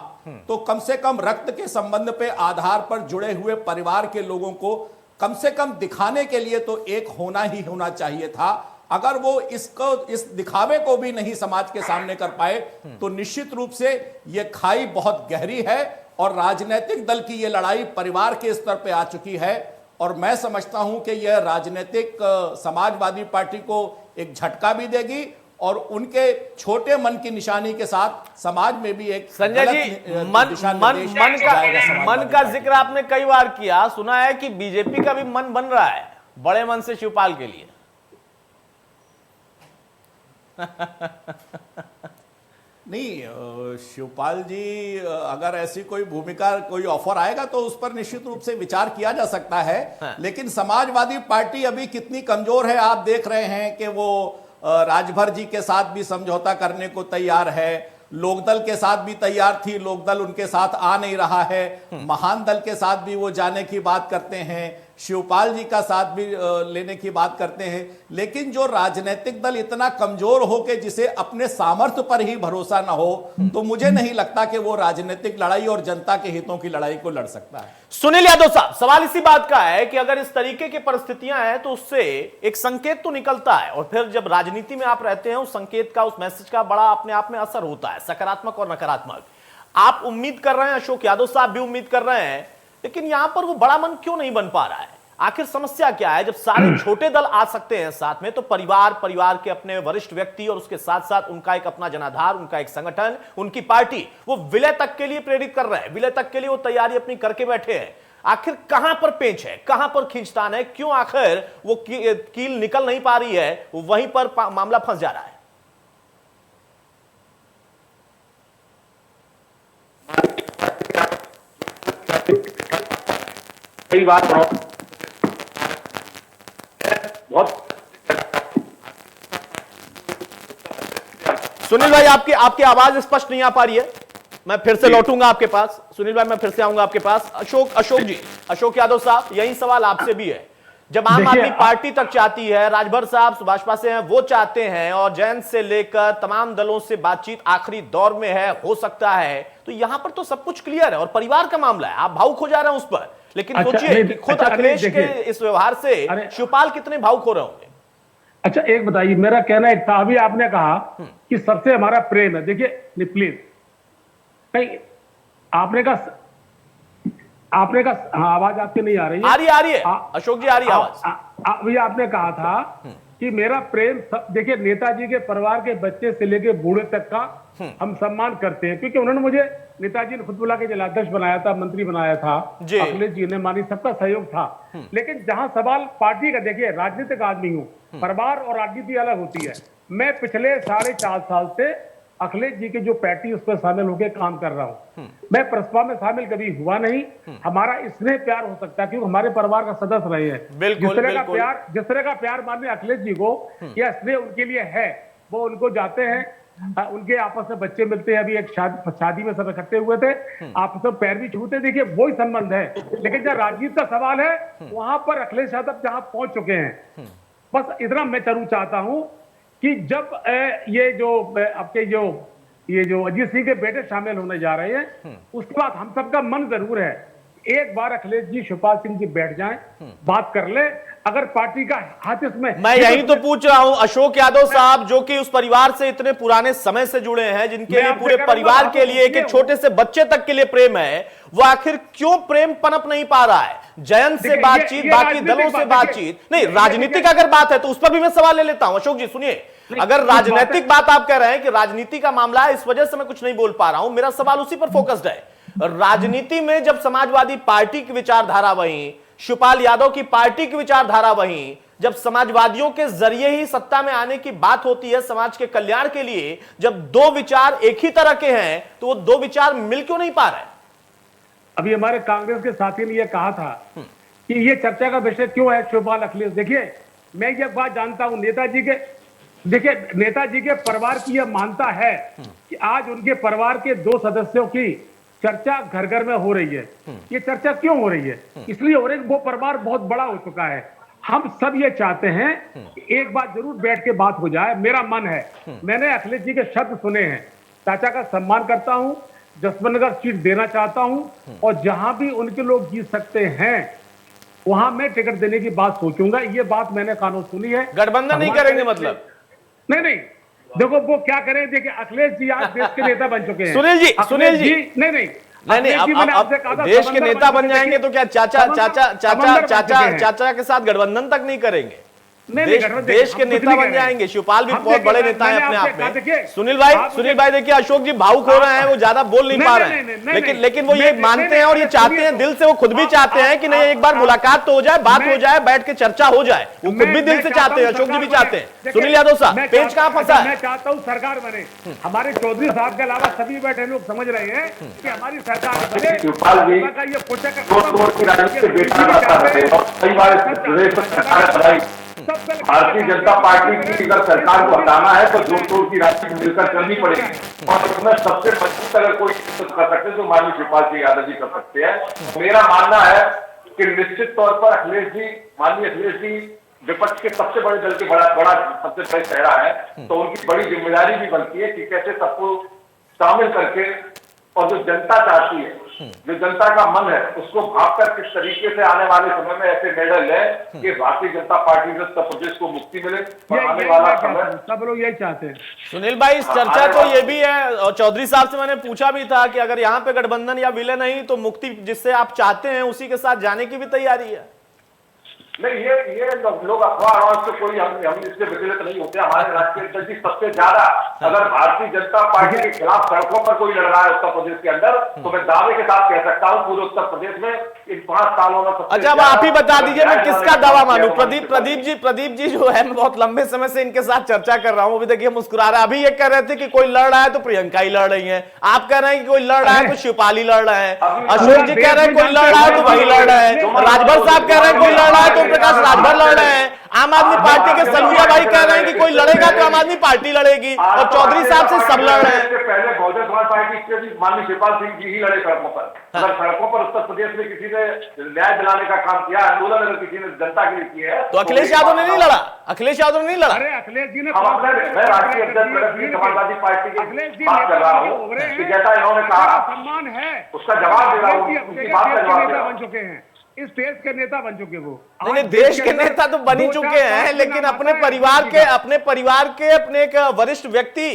तो कम से कम रक्त के संबंध पे आधार पर जुड़े हुए परिवार के लोगों को कम से कम दिखाने के लिए तो एक होना ही होना चाहिए था। अगर वो इस दिखावे को भी नहीं समाज के सामने कर पाए तो निश्चित रूप से ये खाई बहुत गहरी है, और राजनीतिक दल की ये लड़ाई परिवार के स्तर पे आ चुकी है। और मैं समझता हूं कि यह राजनीतिक समाजवादी पार्टी को एक झटका भी देगी, और उनके छोटे मन की निशानी के साथ समाज में भी एक संजय जी, मन का जिक्र आपने कई बार किया, सुना है कि बीजेपी का भी मन बन रहा है बड़े मन से शिवपाल के लिए। नहीं, शिवपाल जी अगर ऐसी कोई भूमिका, कोई ऑफर आएगा तो उस पर निश्चित रूप से विचार किया जा सकता है। लेकिन समाजवादी पार्टी अभी कितनी कमजोर है आप देख रहे हैं कि वो राजभर जी के साथ भी समझौता करने को तैयार है, लोकदल के साथ भी तैयार थी, लोकदल उनके साथ आ नहीं रहा है, महान दल के साथ भी वो जाने की बात करते हैं, शिवपाल जी का साथ भी लेने की बात करते हैं। लेकिन जो राजनीतिक दल इतना कमजोर हो के जिसे अपने सामर्थ्य पर ही भरोसा ना हो, तो मुझे नहीं लगता कि वो राजनीतिक लड़ाई और जनता के हितों की लड़ाई को लड़ सकता है। सुनील यादव साहब, सवाल इसी बात का है कि अगर इस तरीके की परिस्थितियां हैं तो उससे एक संकेत तो निकलता है, और फिर जब राजनीति में आप रहते हैं उस संकेत का, उस मैसेज का बड़ा अपने आप में असर होता है, सकारात्मक और नकारात्मक। आप उम्मीद कर रहे हैं, अशोक यादव साहब भी उम्मीद कर रहे हैं, लेकिन यहां पर वो बड़ा मन क्यों नहीं बन पा रहा है? आखिर समस्या क्या है? जब सारे छोटे दल आ सकते हैं साथ में, तो परिवार के अपने वरिष्ठ व्यक्ति और उसके साथ साथ उनका एक अपना जनाधार, उनका एक संगठन, उनकी पार्टी, वो विलय तक के लिए प्रेरित कर रहे हैं, विलय तक के लिए वो तैयारी अपनी करके बैठे हैं। आखिर कहां पर पेंच है, कहां पर खींचतान है, क्यों आखिर वो कील निकल नहीं पा रही है, वहीं पर मामला फंस जा रहा है? सही बात बहुत। सुनील भाई, आपकी आवाज स्पष्ट नहीं आ पा रही है, मैं फिर से लौटूंगा आपके पास। सुनील भाई, मैं फिर से आऊंगा आपके पास। अशोक यादव साहब, यही सवाल आपसे भी है। जब आम आदमी पार्टी तक चाहती है, राजभर साहब भाजपा से हैं, वो चाहते हैं, और जैन से लेकर तमाम दलों से बातचीत आखिरी दौर में है, हो सकता है, तो यहां पर तो सब कुछ क्लियर है और परिवार का मामला है, आप भावुक हो जा रहे हैं उस पर। लेकिन सोचिए कि खुद अखिलेश के इस व्यवहार से शिवपाल कितने भावुक हो रहे होंगे। अच्छा, एक बताइए, मेरा कहना एक था, अभी आपने कहा कि सबसे हमारा प्रेम है। देखिए प्लीज, नहीं, आपने कहा हाँ, आवाज आपकी नहीं आ रही है। आ रही है अशोक जी, आ रही है आवाज। अभी आपने कहा था कि मेरा प्रेम, देखिए नेताजी के परिवार के बच्चे से लेके बूढ़े तक का हम सम्मान करते हैं, क्योंकि उन्होंने मुझे, नेताजी ने खुद बुला के जिलाध्यक्ष बनाया था, मंत्री बनाया था, अखिलेश जी ने, मानी सबका सहयोग था। लेकिन जहां सवाल पार्टी का, देखिए राजनीतिक आदमी हूं, परिवार और राजनीति अलग होती है। मैं पिछले 4.5 साल से अखिलेश जी के जो पार्टी, उस पर शामिल होकर काम कर रहा हूं। मैं प्रसपा में शामिल कभी हुआ नहीं। हमारा स्नेह प्यार हो सकता है क्योंकि हमारे परिवार का सदस्य रहे हैं। जिस तरह का प्यार माननीय अखिलेश जी को या स्नेह उनके लिए है, वो उनको जाते हैं, उनके आपस में बच्चे मिलते हैं। अभी एक शादी में सब इकट्ठे हुए थे, आपस में पैर भी छूते, देखिए वही संबंध है। लेकिन जब राजनीति का सवाल है, वहां पर अखिलेश यादव जहां पहुंच चुके हैं, बस इतना मैं जरूर चाहता हूं कि जब ये जो अजीत सिंह के बेटे शामिल होने जा रहे हैं, उसके बाद हम सबका मन जरूर है, एक बार अखिलेश जी शिवपाल सिंह जी बैठ जाएं, बात कर ले, अगर पार्टी का हाथ इसमें। मैं यही तो पूछ रहा हूं अशोक यादव साहब, जो कि उस परिवार से इतने पुराने समय से जुड़े हैं, जिनके लिए पूरे परिवार के लिए, एक छोटे से बच्चे तक के लिए प्रेम है, वो आखिर क्यों प्रेम पनप नहीं पा रहा है? जयंत से बातचीत, बाकी दलों से बातचीत नहीं, राजनीतिक अगर बात है तो उस पर भी मैं सवाल ले लेता हूं। अशोक जी सुनिए, अगर राजनीतिक बात आप कह रहे हैं कि राजनीति का मामला है, इस वजह से मैं कुछ नहीं बोल पा रहा हूं, मेरा सवाल उसी पर फोकस्ड है। राजनीति में जब समाजवादी पार्टी की विचारधारा वहीं, शिवपाल यादव की पार्टी की विचारधारा वहीं, जब समाजवादियों के जरिए ही सत्ता में आने की बात होती है समाज के कल्याण के लिए, जब दो विचार एक ही तरह के हैं, तो वो दो विचार मिल क्यों नहीं पा रहे? अभी हमारे कांग्रेस के साथी ने यह कहा था कि ये चर्चा का विषय क्यों है शिवपाल अखिलेश। देखिए, मैं ये बात जानता हूं, नेताजी के परिवार की यह मानता है कि आज उनके परिवार के 2 सदस्यों की चर्चा घर घर में हो रही है। ये चर्चा क्यों हो रही है? इसलिए हो रही है, वो परिवार बहुत बड़ा हो चुका है। हम सब ये चाहते हैं कि एक बार जरूर बैठ के बात हो जाए। मेरा मन है, मैंने अखिलेश जी के शब्द सुने हैं, चाचा का सम्मान करता हूं, जसवंतनगर सीट देना चाहता हूं, और जहां भी उनके लोग जीत सकते हैं वहां मैं टिकट देने की बात सोचूंगा। ये बात मैंने कानून सुनी है। गठबंधन नहीं करेंगे मतलब? नहीं, देखो वो क्या करें। देखिए अखिलेश जी आज देश के नेता बन चुके हैं। सुनील जी नहीं, अब देश के नेता बन जाएंगे तो क्या चाचा के साथ गठबंधन तक नहीं करेंगे? देश के नेता बन जाएंगे। शिवपाल भी बहुत बड़े नेता हैं अपने आप में। सुनील भाई देखिए, अशोक जी भावुक हो रहे हैं, वो ज्यादा बोल नहीं पा रहे हैं, लेकिन वो ये मानते हैं और ये चाहते हैं दिल से, वो खुद भी चाहते हैं कि नहीं एक बार मुलाकात तो हो जाए, बात हो जाए, बैठ के चर्चा हो जाए, वो खुद भी दिल से चाहते हैं, अशोक जी भी चाहते हैं। सुनील यादव साहब, पेंच कहां फंसा है? मैं चाहता हूं सरकार बने, हमारे चौधरी साहब के अलावा सभी बैठे लोग समझ रहे हैं कि हमारी सरकार बने। भारतीय जनता पार्टी की अगर सरकार को हटाना है तो जोड़ तोड़ की राशि मिलकर करनी पड़ेगी, और इसमें सबसे मजबूत अगर कोई कर सकते हैं तो माननीय शिवपाल सिंह यादव जी कर सकते हैं। मेरा मानना है कि निश्चित तौर पर माननीय अखिलेश जी विपक्ष के सबसे बड़े दल के सबसे बड़े चेहरा है, तो उनकी बड़ी जिम्मेदारी भी बनती है कि कैसे सबको शामिल करके, और जो जनता चाहती है, जो जनता का मन है, उसको भागकर किस तरीके से आने वाले समय में ऐसे निर्णय ले कि भारतीय जनता पार्टी से उत्तर प्रदेश को मुक्ति मिले, और आने वाला समय सब लोग यही चाहते हैं। सुनील भाई, इस चर्चा तो ये भी है, और चौधरी साहब से मैंने पूछा भी था कि अगर यहाँ पे गठबंधन या विलय नहीं तो मुक्ति जिससे आप चाहते हैं उसी के साथ जाने की भी तैयारी है। नहीं, ये लोग अफवाह आवाज से कोई हम इससे विचलित नहीं होते। हमारे राष्ट्रीय अध्यक्ष जी सबसे ज्यादा अगर भारतीय जनता पार्टी के खिलाफ सड़कों पर कोई लड़ रहा है उत्तर प्रदेश के अंदर, तो मैं दावे के साथ कह सकता हूँ पूरे उत्तर प्रदेश में इन 5 सालों में सबसे अच्छा, अब आप ही बता दीजिए मैं किसका दावा मानूं। प्रदीप जी जो है, मैं बहुत लंबे समय से इनके साथ चर्चा कर रहा हूं, अभी देखिए मुस्कुरा रहा है। अभी ये कह रहे थे कि कोई लड़ रहा है तो प्रियंका ही लड़ रही है, आप कह रहे हैं कि कोई लड़ रहा है तो शिवपाली लड़ रहा है, अशोक जी कह रहे हैं कोई लड़ रहा है तो वही लड़ रहा है, राजभर साहब कह रहे हैं कोई लड़ रहा है तो प्रकाश राजभर लड़ रहे हैं, आम आदमी पार्टी के सलूया भाई कह रहे हैं कि कोई लड़ेगा तो आम आदमी पार्टी लड़ेगी, और चौधरी साहब से सब लड़ रहे हैं। पहले बहुजन समाज पार्टी के भी माननीय शिवपाल सिंह जी ही लड़े सड़कों पर। अगर सड़कों पर उत्तर प्रदेश में किसी ने न्याय दिलाने का काम किया, आंदोलन अगर किसी ने जनता के लिए किया है, तो अखिलेश यादव ने नहीं लड़ा, अखिलेश यादव ने नहीं लड़ा। अरे अखिलेश जी ने, मैं राष्ट्रीय अध्यक्ष समाजवादी पार्टी की बात कर रहा हूँ कि जैसा इन्होंने कहा सम्मान है, उसका जवाब दे रहा हूँ, उनकी बात का जवाब दे रहा हूँ। बन चुके हैं, इस देश के नेता बन चुके वो। नहीं, देश के नेता तो बन ही चुके हैं, लेकिन अपने परिवार के अपने एक वरिष्ठ व्यक्ति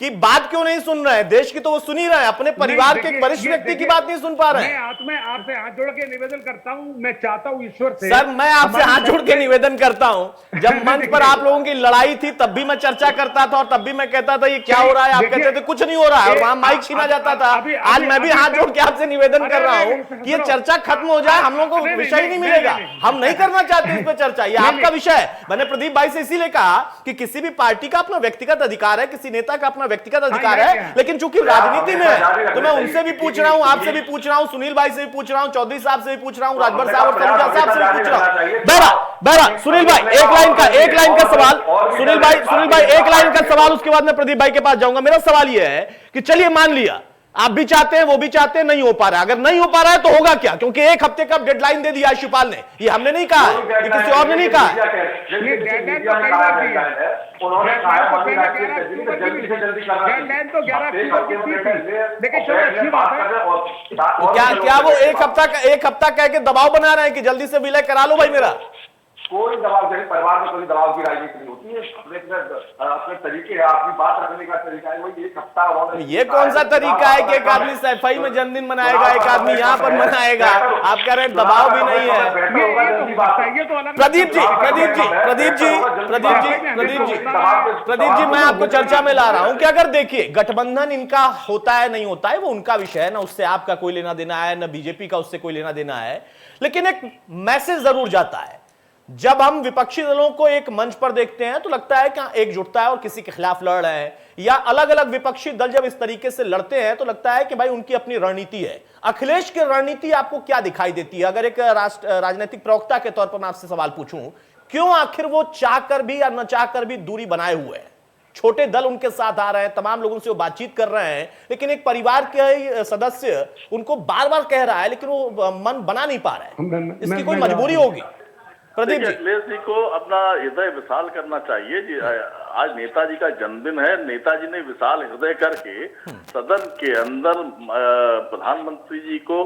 की बात क्यों नहीं सुन रहे हैं? देश की तो वो सुन ही रहे हैं, अपने परिवार के एक वरिष्ठ व्यक्ति की बात नहीं सुन पा रहे हैं। मैं आपसे हाथ जोड़ के निवेदन करता हूं, मैं चाहता हूं ईश्वर से। सर, मैं आपसे हाथ जोड़ के निवेदन करता हूं, जब मंच पर आप लोगों की लड़ाई थी तब भी मैं चर्चा करता था और तब भी मैं कहता था ये क्या हो रहा है, आप कहते थे कुछ नहीं हो रहा है और वहां माइक छीना जाता था। आज मैं भी हाथ जोड़ के आपसे निवेदन कर रहा हूं कि ये चर्चा खत्म हो जाए, हम लोगों को विषय नहीं मिलेगा, हम नहीं करना चाहते इस पर चर्चा, ये आपका विषय है। मैंने प्रदीप भाई से इसीलिए कहा कि किसी भी पार्टी का अपना व्यक्तिगत अधिकार है, किसी नेता का अपना व्यक्तिगत अधिकार है, लेकिन चूंकि राजनीति में है तो मैं उनसे भी पूछ रहा हूं, आपसे भी पूछ रहा हूं, सुनील भाई से भी पूछ रहा हूं, चौधरी साहब से भी पूछ रहा हूं, राजभर साहब और सलूजा साहब से भी पूछ रहा हूं। बहरा सुनील भाई एक लाइन का सवाल, सुनील भाई एक लाइन का सवाल, उसके बाद मैं प्रदीप भाई के पास जाऊंगा। मेरा सवाल यह है कि चलिए मान लिया आप भी चाहते हैं, वो भी चाहते हैं, नहीं हो पा रहा है, अगर नहीं हो पा रहा है तो होगा क्या? क्योंकि 1 हफ्ते का डेडलाइन दे दिया शिवपाल ने, ये हमने नहीं कहा है, ये किसी और ने नहीं कहा है। उन्होंने क्या वो 1 हफ्ता कह के दबाव बना रहे हैं कि जल्दी से विलय करा लो भाई मेरा? कोई दबाव नहीं, परिवार में कोई दबाव की राजनीति नहीं होती है, अपने तरीके है, आपकी बात रखने का तरीका है, वही 1 हफ्ता उन्होंने। ये कौन सा तरीका है कि एक आदमी सफाई में जन्मदिन मनाएगा, एक आदमी यहाँ पर मनाएगा, आप कह रहे हैं दबाव भी नहीं है। प्रदीप जी मैं आपको चर्चा में ला रहा हूं कि अगर देखिए गठबंधन इनका होता है नहीं होता है वो उनका विषय है, ना उससे आपका कोई लेना देना है, ना बीजेपी का उससे कोई लेना देना है, लेकिन एक मैसेज जरूर जाता है। जब हम विपक्षी दलों को एक मंच पर देखते हैं तो लगता है कि एकजुटता है और किसी के खिलाफ लड़ रहे हैं, या अलग अलग विपक्षी दल जब इस तरीके से लड़ते हैं तो लगता है कि भाई उनकी अपनी रणनीति है। अखिलेश की रणनीति आपको क्या दिखाई देती है? अगर एक राजनीतिक प्रवक्ता के तौर पर मैं आपसे सवाल पूछूं, क्यों आखिर वो चाहकर भी या न चाहकर भी दूरी बनाए हुए हैं? छोटे दल उनके साथ आ रहे हैं, तमाम लोगों से वो बातचीत कर रहे हैं, लेकिन एक परिवार के सदस्य उनको बार बार कह रहा है लेकिन वो मन बना नहीं पा रहे हैं, इसकी कोई मजबूरी होगी? प्रदीप जी, अखिलेश जी को अपना हृदय विशाल करना चाहिए जी। आज नेताजी का जन्मदिन है, नेताजी ने विशाल हृदय करके सदन के अंदर प्रधानमंत्री जी को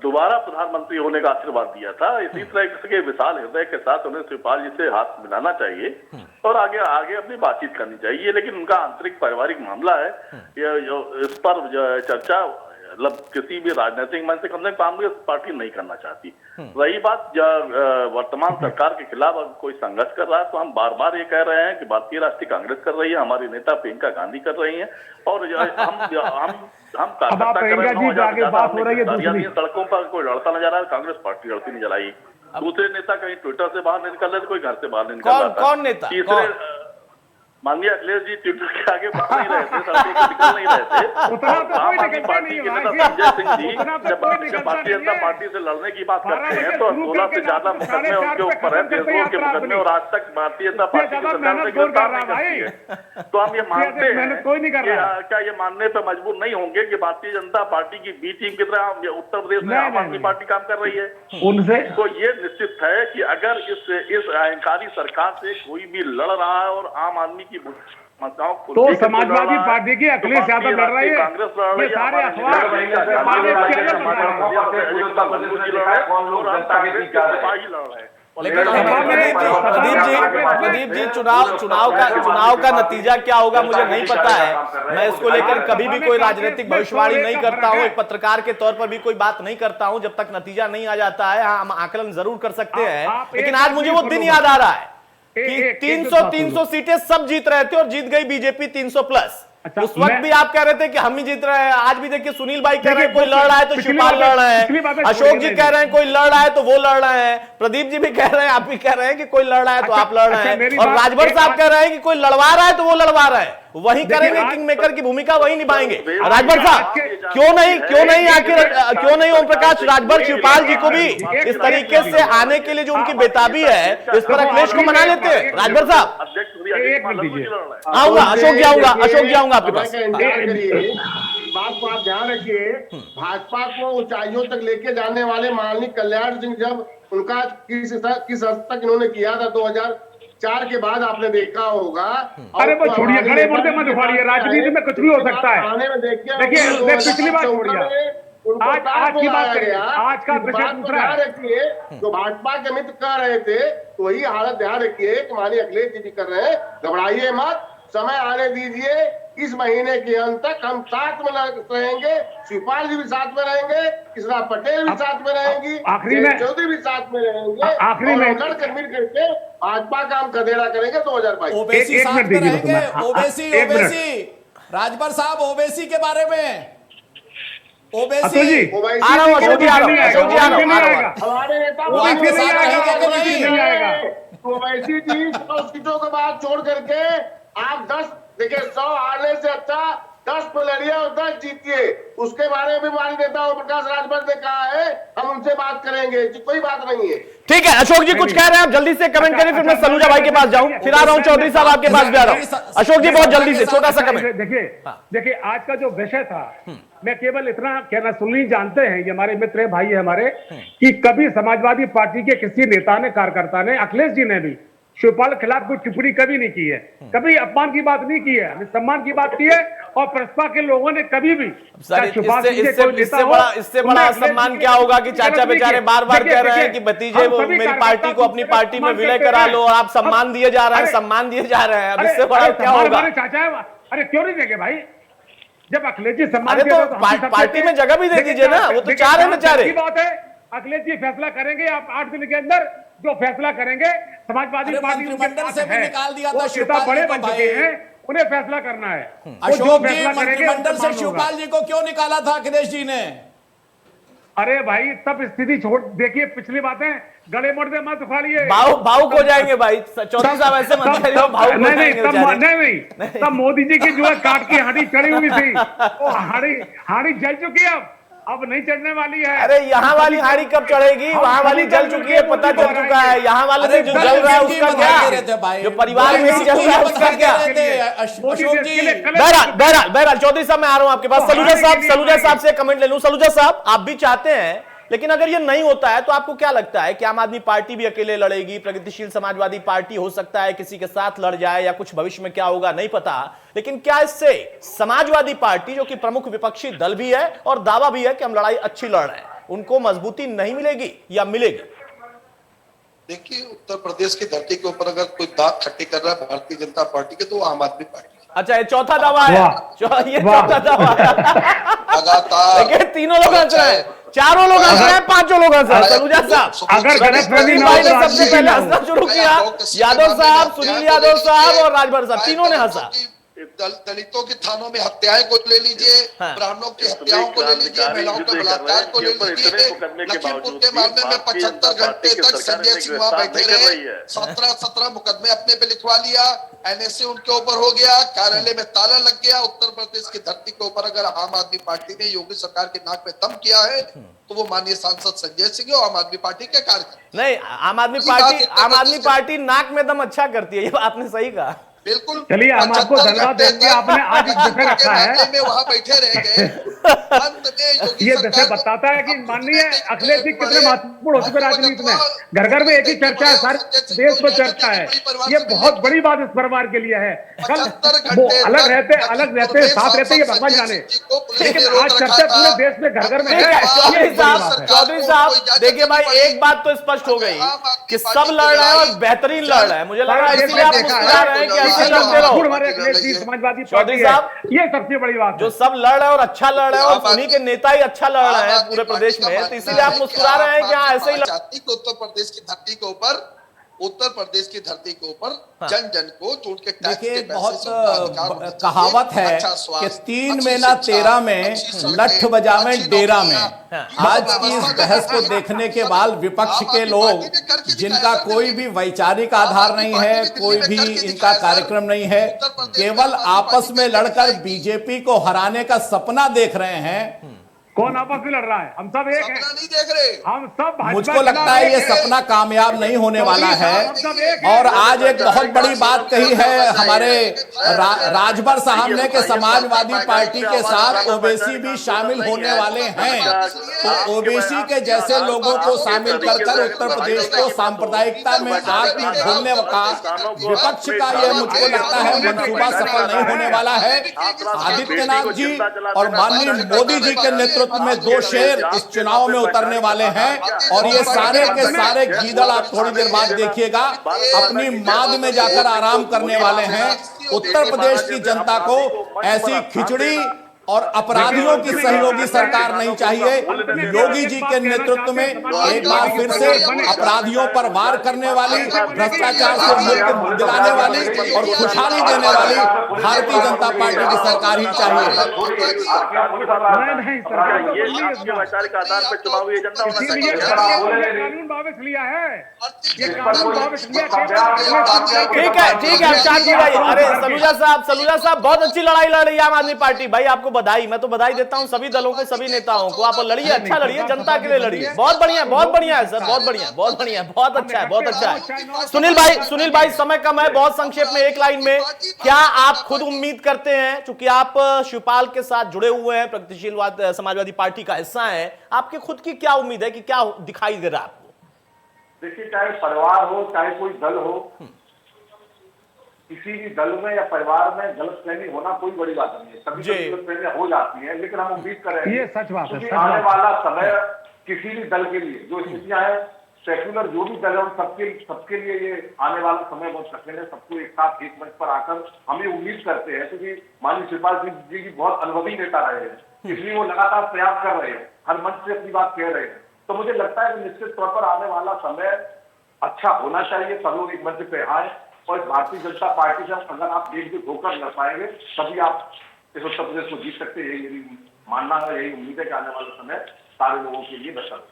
दोबारा प्रधानमंत्री होने का आशीर्वाद दिया था। इसी तरह के विशाल हृदय के साथ उन्हें शिवपाल जी से हाथ मिलाना चाहिए और आगे अपनी बातचीत करनी चाहिए, लेकिन उनका आंतरिक पारिवारिक मामला है, इस पर चर्चा मतलब किसी भी राजनीतिक मंच से कम से कम कांग्रेस पार्टी नहीं करना चाहती। रही बात वर्तमान सरकार के खिलाफ अगर कोई संघर्ष कर रहा है तो हम बार बार ये कह रहे हैं कि भारतीय राष्ट्रीय कांग्रेस कर रही है, हमारी नेता प्रियंका गांधी कर रही हैं, और हम सड़कों पर कोई लड़ता नजर आ रहा है, कांग्रेस पार्टी लड़ती नजर आई। दूसरे नेता कहीं ट्विटर से बाहर नहीं निकल रहे थे, कोई घर से बाहर नहीं निकल रहा था। कौन नेता? तीसरे माननीय अखिलेश जी ट्विटर के आगे बढ़ नहीं रहे थे, सड़कों पर निकल नहीं रहे थे। आम आदमी पार्टी के नेता संजय सिंह जी जब भारतीय जनता पार्टी से लड़ने की बात करते हैं तो 16 से ज्यादा मुकदमे उनके ऊपर है, देशद्रोह के मुकदमे, और आज तक भारतीय जनता पार्टी की सरकार से गिरफ्तार नहीं करती है। तो हम ये मानते हैं, क्या ये मानने पर मजबूर नहीं होंगे कि भारतीय जनता पार्टी की बी टीम की तरह उत्तर प्रदेश में आम आदमी पार्टी काम कर रही है? उनसे तो ये निश्चित है कि अगर इस अहंकारी सरकार से कोई भी लड़ रहा है और आम आदमी की तो समाजवादी पार्टी की अखिलेश यादव लड़ रही है, कांग्रेस लड़ रही है, सारे सिपाही लड़ रहे हैं लेकिन प्रदीप जी चुनाव का नतीजा क्या होगा मुझे नहीं पता है। मैं इसको लेकर कभी भी कोई राजनीतिक भविष्यवाणी नहीं करता हूं, एक पत्रकार के तौर पर भी कोई बात नहीं करता हूं जब तक नतीजा नहीं आ जाता है। हम आकलन जरूर कर सकते हैं, लेकिन आज मुझे वो दिन याद आ रहा है कि 300 सीटें सब जीत रहे थे और जीत गई बीजेपी 300 प्लस। उस वक्त भी आप कह रहे थे कि हम ही जीत रहे हैं। आज भी देखिए सुनील भाई कह रहे हैं कोई लड़ रहा है तो शिवपाल लड़ रहे हैं, अशोक जी कह रहे हैं कोई लड़ रहा है तो वो लड़ रहे हैं, प्रदीप जी भी कह रहे हैं, आप भी कह रहे हैं कि कोई लड़ रहा है तो आप लड़ रहे हैं, और राजभर साहब कह रहे हैं कि कोई लड़वा रहा है तो वो लड़वा रहा है। वही करेंगे, किंग मेकर की भूमिका वही निभाएंगे। राजभर साहब क्यों नहीं आखिर क्यों नहीं ओम प्रकाश राजभर शिवपाल जी को भी इस तरीके से आने के लिए जो उनकी बेताबी है इस पर अखिलेश को मना लेते हैं। राजभर साहब आऊंगा, अशोक जी आऊंगा आपके पास। बात को आप ध्यान रखिए, भाजपा को ऊंचाइयों तक लेके जाने वाले माननीय कल्याण सिंह जब उनका किस हद तक इन्होंने किया था 2004 के बाद आपने देखा होगा। अरे वो छोड़िए, खड़े मुर्दे मत उखाड़िए, राजनीति में कुछ भी हो सकता है। देखिए पिछली बार छोड़िए, आज की बात करिए, आज का विषय दूसरा है। रखिए जो भाजपा के मित्र कह रहे थे वही हालत ध्यान रखिए कि माननीय अखिलेश जी भी कर रहे हैं। घबराइए मत, समय आने दीजिए, इस महीने के अंत तक हम साथ में रहेंगे, शिवपाल जी भी साथ में रहेंगे, कृष्णा पटेल भी साथ में रहेंगी, आखिरी में चौधरी भी साथ में रहेंगे, आखिरी में लड़कर मिल करके भाजपा का हम कदेड़ा करेंगे 2022। ओबीसी साथ में रहेंगे। ओबीसी राजभर साहब ओबीसी के बारे में ओबीसी हमारे नेता ओवैसी जी 100 सीटों के बाद छोड़ करके आप 10 देखिए 100 हारने से अच्छा 10 पे लड़िए और 10 जीतिए। उसके बारे में भी हमारे नेता ओम प्रकाश राजभर ने कहा है, हम उनसे बात करेंगे, कोई बात नहीं है। ठीक है, अशोक जी कुछ कह रहे हैं, आप जल्दी से कमेंट करें, फिर मैं सलूजा भाई के पास जाऊं, फिर आ रहा हूं चौधरी साहब आपके पास भी आ रहा हूं। अशोक जी बहुत जल्दी से छोटा सा कमेंट। देखिए आज का जो विषय था, मैं केवल इतना कहना, सुनील जानते हैं, ये हमारे मित्र भाई है हमारे, कि कभी समाजवादी पार्टी के किसी नेता ने, कार्यकर्ता ने, अखिलेश जी ने भी शिवपाल के खिलाफ कोई टिप्पणी कभी नहीं की है, कभी अपमान की बात नहीं की है, हमने सम्मान की बात की है। और प्रसपा के लोगों ने कभी भी इससे बड़ा सम्मान क्या होगा कि चाचा बेचारे बार बार कह रहे हैं कि भतीजे वो मेरी पार्टी को अपनी पार्टी में विलय करा लो, और आप सम्मान दिए जा रहे हैं, सम्मान दिए जा रहे हैं, अब इससे बड़ा क्या होगा? चाचा, अरे क्यों नहीं देंगे भाई? जब अखिलेश जी सम्मान तो पार्टी में जगह भी दे दीजिए ना, वो तो चाह रहे हैं बेचारे। बात है, अखिलेश जी फैसला करेंगे, आप 8 दिन के अंदर जो फैसला करेंगे, समाजवादी पार्टी मंत्रिमंडल से भी निकाल दिया था शिवपाल, बड़े बन चुके हैं, उन्हें फैसला करना है। अशोक जी मंत्रिमंडल से शिवपाल जी को क्यों निकाला था अखिलेश जी ने? अरे भाई तब स्थिति छोड़, देखिए पिछली बातें गले मुर्दे मत उखाड़िए, भावुक हो जाएंगे भाई। चौधरी साहब ऐसे मत करिए, भावुक हो जाएंगे। नहीं, तब मोदी जी की जो है काट की हांडी चढ़ी हुई थी, वो हांडी जल चुकी है, अब नहीं चढ़ने वाली है। अरे यहाँ वाली हाड़ी कब चढ़ेगी? वहाँ वाली जल चुकी है, पता चल चुका है। यहाँ वाले में जो जल रहा है उसका क्या, जो परिवार में ही जल रहा है उसका क्या? बहरहाल चौधरी साहब मैं आ रहा हूँ आपके पास। सलूजा साहब से कमेंट ले लूं। सलूजा साहब, आप भी चाहते हैं, लेकिन अगर ये नहीं होता है तो आपको क्या लगता है कि आम आदमी पार्टी भी अकेले लड़ेगी, प्रगतिशील समाजवादी पार्टी हो सकता है किसी के साथ लड़ जाए, या कुछ भविष्य में क्या होगा नहीं पता, लेकिन क्या इससे समाजवादी पार्टी जो कि प्रमुख विपक्षी दल भी है और दावा भी है कि हम लड़ाई अच्छी लड़ रहे हैं, उनको मजबूती नहीं मिलेगी या मिलेगी? देखिए, उत्तर प्रदेश की धरती के ऊपर अगर कोई दाग खट्टी कर रहा है भारतीय जनता पार्टी के, तो आम आदमी पार्टी। अच्छा, ये चौथा दावा है, ये चौथा दावा है। लगातार देखिए तीनों लोग हंस रहे हैं, चारों लोग हंस रहे हैं, पांचों लोग हंस रहे हैं। सलूजा साहब, अगर सुनील भाई ने सबसे पहले हंसना शुरू किया, यादव साहब, सुनील यादव साहब और राजभर साहब तीनों ने हंसा। दलितों के थानों में हत्याएं को ले लीजिए, ब्राह्मणों की हत्याओं को ले लीजिए, महिलाओं के बलात्कार को ले लीजिए, लखीमपुर के मामले में 75 घंटे तक संजय सिंह वहां बैठे रहे, 17 मुकदमे अपने पे लिखवा लिया, एनएसए उनके ऊपर हो गया, कार्यालय में ताला लग गया। उत्तर प्रदेश की धरती के ऊपर अगर आम आदमी पार्टी ने योगी सरकार के नाक पे दम किया है तो वो माननीय सांसद संजय सिंह और आम आदमी पार्टी के कार्यकर्ता। नहीं, आम आदमी पार्टी नाक में दम अच्छा करती है, ये आपने सही कहा। बिल्कुल। चलिए हम आपको धन्यवाद देंगे, आपने आज रखा है। वहां बैठे रह गए अंत में योगी ये सरकार जैसे बताता है कि माननीय अखिलेश जी कितने महत्वपूर्ण हो चुके राजनीति में। घर घर में एक ही चर्चा है, सारे देश में चर्चा है। ये बहुत बड़ी बात इस परिवार के लिए है। कल वो अलग रहते साथ रहते, ये भगवान जाने, लेकिन आज चर्चा पूरे देश में घर घर में है। चौधरी साहब देखिए भाई, एक बात तो स्पष्ट हो गई कि सब लड़ रहे हैं और बेहतरीन लड़ रहे हैं। मुझे लग रहा है इसलिए आप मुस्कुरा रहे हैं कि ऐसे लड़ते रहो। समाजवादी चौधरी साहब, ये सबसे बड़ी बात जो सब लड़ रहे हैं और अच्छा लड़ रहे हैं और उन्हीं के नेता ही अच्छा लड़ रहे हैं पूरे प्रदेश में, तो इसीलिए आप मुस्कुरा रहे हैं कि हाँ ऐसे ही उत्तर प्रदेश की धरती के ऊपर जन जन को जो उनके टैक्स के देखिए, पैसे बहुत से उनका अधिकार होना चाहिए। कहावत है अच्छा कि स्वास्थ्य, 3 अच्छी में ना शिक्षा, 13 में अच्छी सड़कें, लठ बजावे अच्छी डेरा में। नौकरियां, आज की इस बहस को देखने के बाद विपक्ष के लोग, जिनका कोई भी वैचारिक आधार नहीं है, कोई भी इनका कार्यक्रम नहीं है, केवल आपस में लड़कर बीजेपी को हराने का सपना देख रहे हैं। कौन आपस में लड़ रहा है? हम सब एक हैं। सपना नहीं देख रहे। हम सब भाजपा मुझको लगता है ये सपना कामयाब नहीं होने वाला है। और आज एक बहुत बड़ी बात कही है हमारे राजभर साहब ने कि समाजवादी पार्टी के साथ ओबीसी भी शामिल होने वाले हैं। तो ओबीसी के जैसे लोगों को शामिल कर उत्तर प्रदेश को सांप्रदायिकता में आग में घोलने का विपक्ष का ये मुझको लगता है मंसूबा सफल नहीं होने वाला है। आदित्यनाथ जी और माननीय मोदी जी के नेतृत्व में 2 शेर इस चुनाव में उतरने वाले हैं और ये सारे के सारे गीदड़ आप थोड़ी देर बाद देखिएगा अपनी माद में जाकर आराम करने वाले हैं। उत्तर प्रदेश की जनता को ऐसी खिचड़ी और अपराधियों की सहयोगी सरकार नहीं चाहिए। योगी जी के नेतृत्व में एक बार फिर से अपराधियों पर वार करने वाली, भ्रष्टाचार से मुक्त दिलाने वाली और खुशहाली देने वाली भारतीय जनता पार्टी की सरकार ही चाहिए। ये वैचारिक आधार पर चुनावी एजेंडा होना चाहिए। कानून वापस लिया है, ये कानून वापस लिया। ठीक है शांति भाई। अरे सलूजा साहब बहुत अच्छी लड़ाई लड़ रही है आम आदमी पार्टी। भाई आपको बधाई, मैं तो बधाई देता हूं सभी दलों को, सभी नेताओं को। आप लड़िए, अच्छा लड़िए, जनता के लिए लड़िए। बहुत बढ़िया है सर, बहुत बढ़िया, बहुत अच्छा है। सुनील भाई समय कम है, बहुत संक्षेप में एक लाइन में, क्या आप खुद उम्मीद करते हैं, चूंकि आप शिवपाल के साथ जुड़े हुए हैं, प्रगतिशील समाजवादी पार्टी का हिस्सा है, आपके खुद की क्या उम्मीद है कि क्या दिखाई दे रहा है आपको? देखिए, चाहे परिवार हो चाहे कोई दल हो, किसी भी दल में या परिवार में गलतफहमी होना कोई बड़ी बात नहीं है। कभी गलतफहमियां हो जाती हैं, लेकिन हम उम्मीद कर रहे हैं ये सच बात है। आने वाला समय किसी भी दल के लिए जो स्थितियां हैं, सेक्युलर जो भी दल है सबके लिए ये आने वाला समय बहुत कठिन है। सबको एक साथ एक मंच पर आकर हमें उम्मीद करते हैं, क्योंकि माननीय शिवपाल सिंह जी की बहुत अनुभवी नेता रहे हैं, इसलिए वो लगातार प्रयास कर रहे हैं, हर मंच से अपनी बात कह रहे हैं। तो मुझे लगता है कि निश्चित तौर पर आने वाला समय अच्छा होना चाहिए। सब लोग एक मंच पे आए और भारतीय जनता पार्टी से अगर आप एकजुट होकर लड़ पाएंगे तभी आप इस उत्तर प्रदेश को जीत सकते हैं। यही मानना है, यही उम्मीद है कि आने वाले समय सारे लोगों के लिए बेहतर।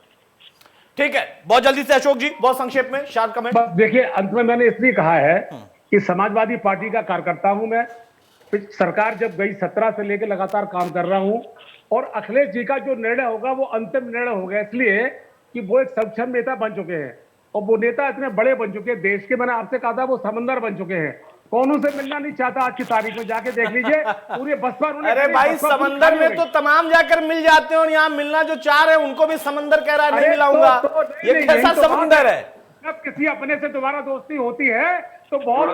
ठीक है, बहुत जल्दी से अशोक जी, बहुत संक्षेप में शार्ट कमेंट। देखिए, अंत में मैंने इसलिए कहा है कि समाजवादी पार्टी का कार्यकर्ता हूं मैं। सरकार जब गई 17 से लेकर लगातार काम कर रहा हूं और अखिलेश जी का जो निर्णय होगा वो अंतिम निर्णय होगा, इसलिए कि वो एक सक्षम नेता बन चुके हैं और वो नेता इतने बड़े बन चुके हैं देश के। मैंने आपसे कहा था वो समंदर बन चुके हैं। कौन उनसे मिलना नहीं चाहता? आज की तारीख में जाके देख लीजिए पूरे बसपा। अरे भाई, समंदर में तो तमाम जाकर मिल जाते हैं और यहाँ मिलना जो चाह रहे हैं उनको भी समंदर कह रहा है नहीं मिलाऊंगा। ये कैसा समंदर है? जब किसी अपने से दोबारा दोस्ती होती है तो बहुत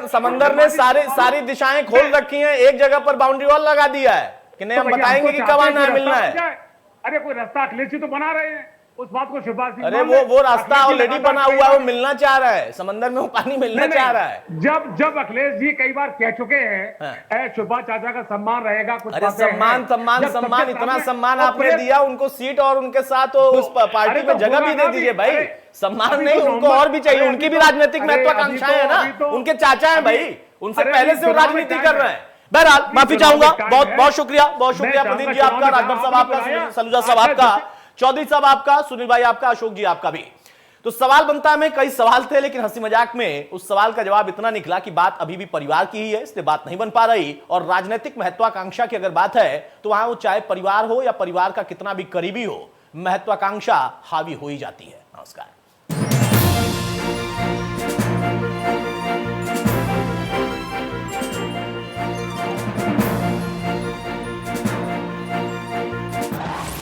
समंदर ने सारी दिशाएं खोल रखी हैं, एक जगह पर बाउंड्री वॉल लगा दिया है कि नहीं हम बताएंगे कि कब आना है, मिलना है। अरे कोई रास्ता अखिलेश जी तो बना रहे हैं, उस बात को शिवपाल सिंह। अरे वो रास्ता ऑलरेडी बना हुआ है, वो मिलना चाह रहा है, समंदर में वो पानी मिलना चाह रहा है। जब अखिलेश जी कई बार कह चुके हैं शिवपाल चाचा का सम्मान रहेगा, कुछ अरे सम्मान इतना सम्मान आपने दिया उनको, सीट और उनके साथ उस पार्टी में जगह भी दे दीजिए भाई। सम्मान नहीं, उनको और भी चाहिए, उनकी भी राजनीतिक महत्वाकांक्षाएं है ना, उनके चाचा है भाई, उनसे पहले से वो राजनीति कर रहे हैं। बहरहाल माफी चाहूंगा, बहुत शुक्रिया प्रदीप जी आपका, राजभर साहब आपका, सलूजा साहब आपका, चौधरी साहब आपका, सुनील भाई आपका, अशोक जी आपका भी। तो सवाल बनता है, कई सवाल थे लेकिन हंसी मजाक में उस सवाल का जवाब इतना निकला कि बात अभी भी परिवार की ही है, इसलिए बात नहीं बन पा रही। और राजनीतिक महत्वाकांक्षा की अगर बात है तो वहां वो चाहे परिवार हो या परिवार का कितना भी करीबी हो, महत्वाकांक्षा हावी हो ही जाती है। नमस्कार।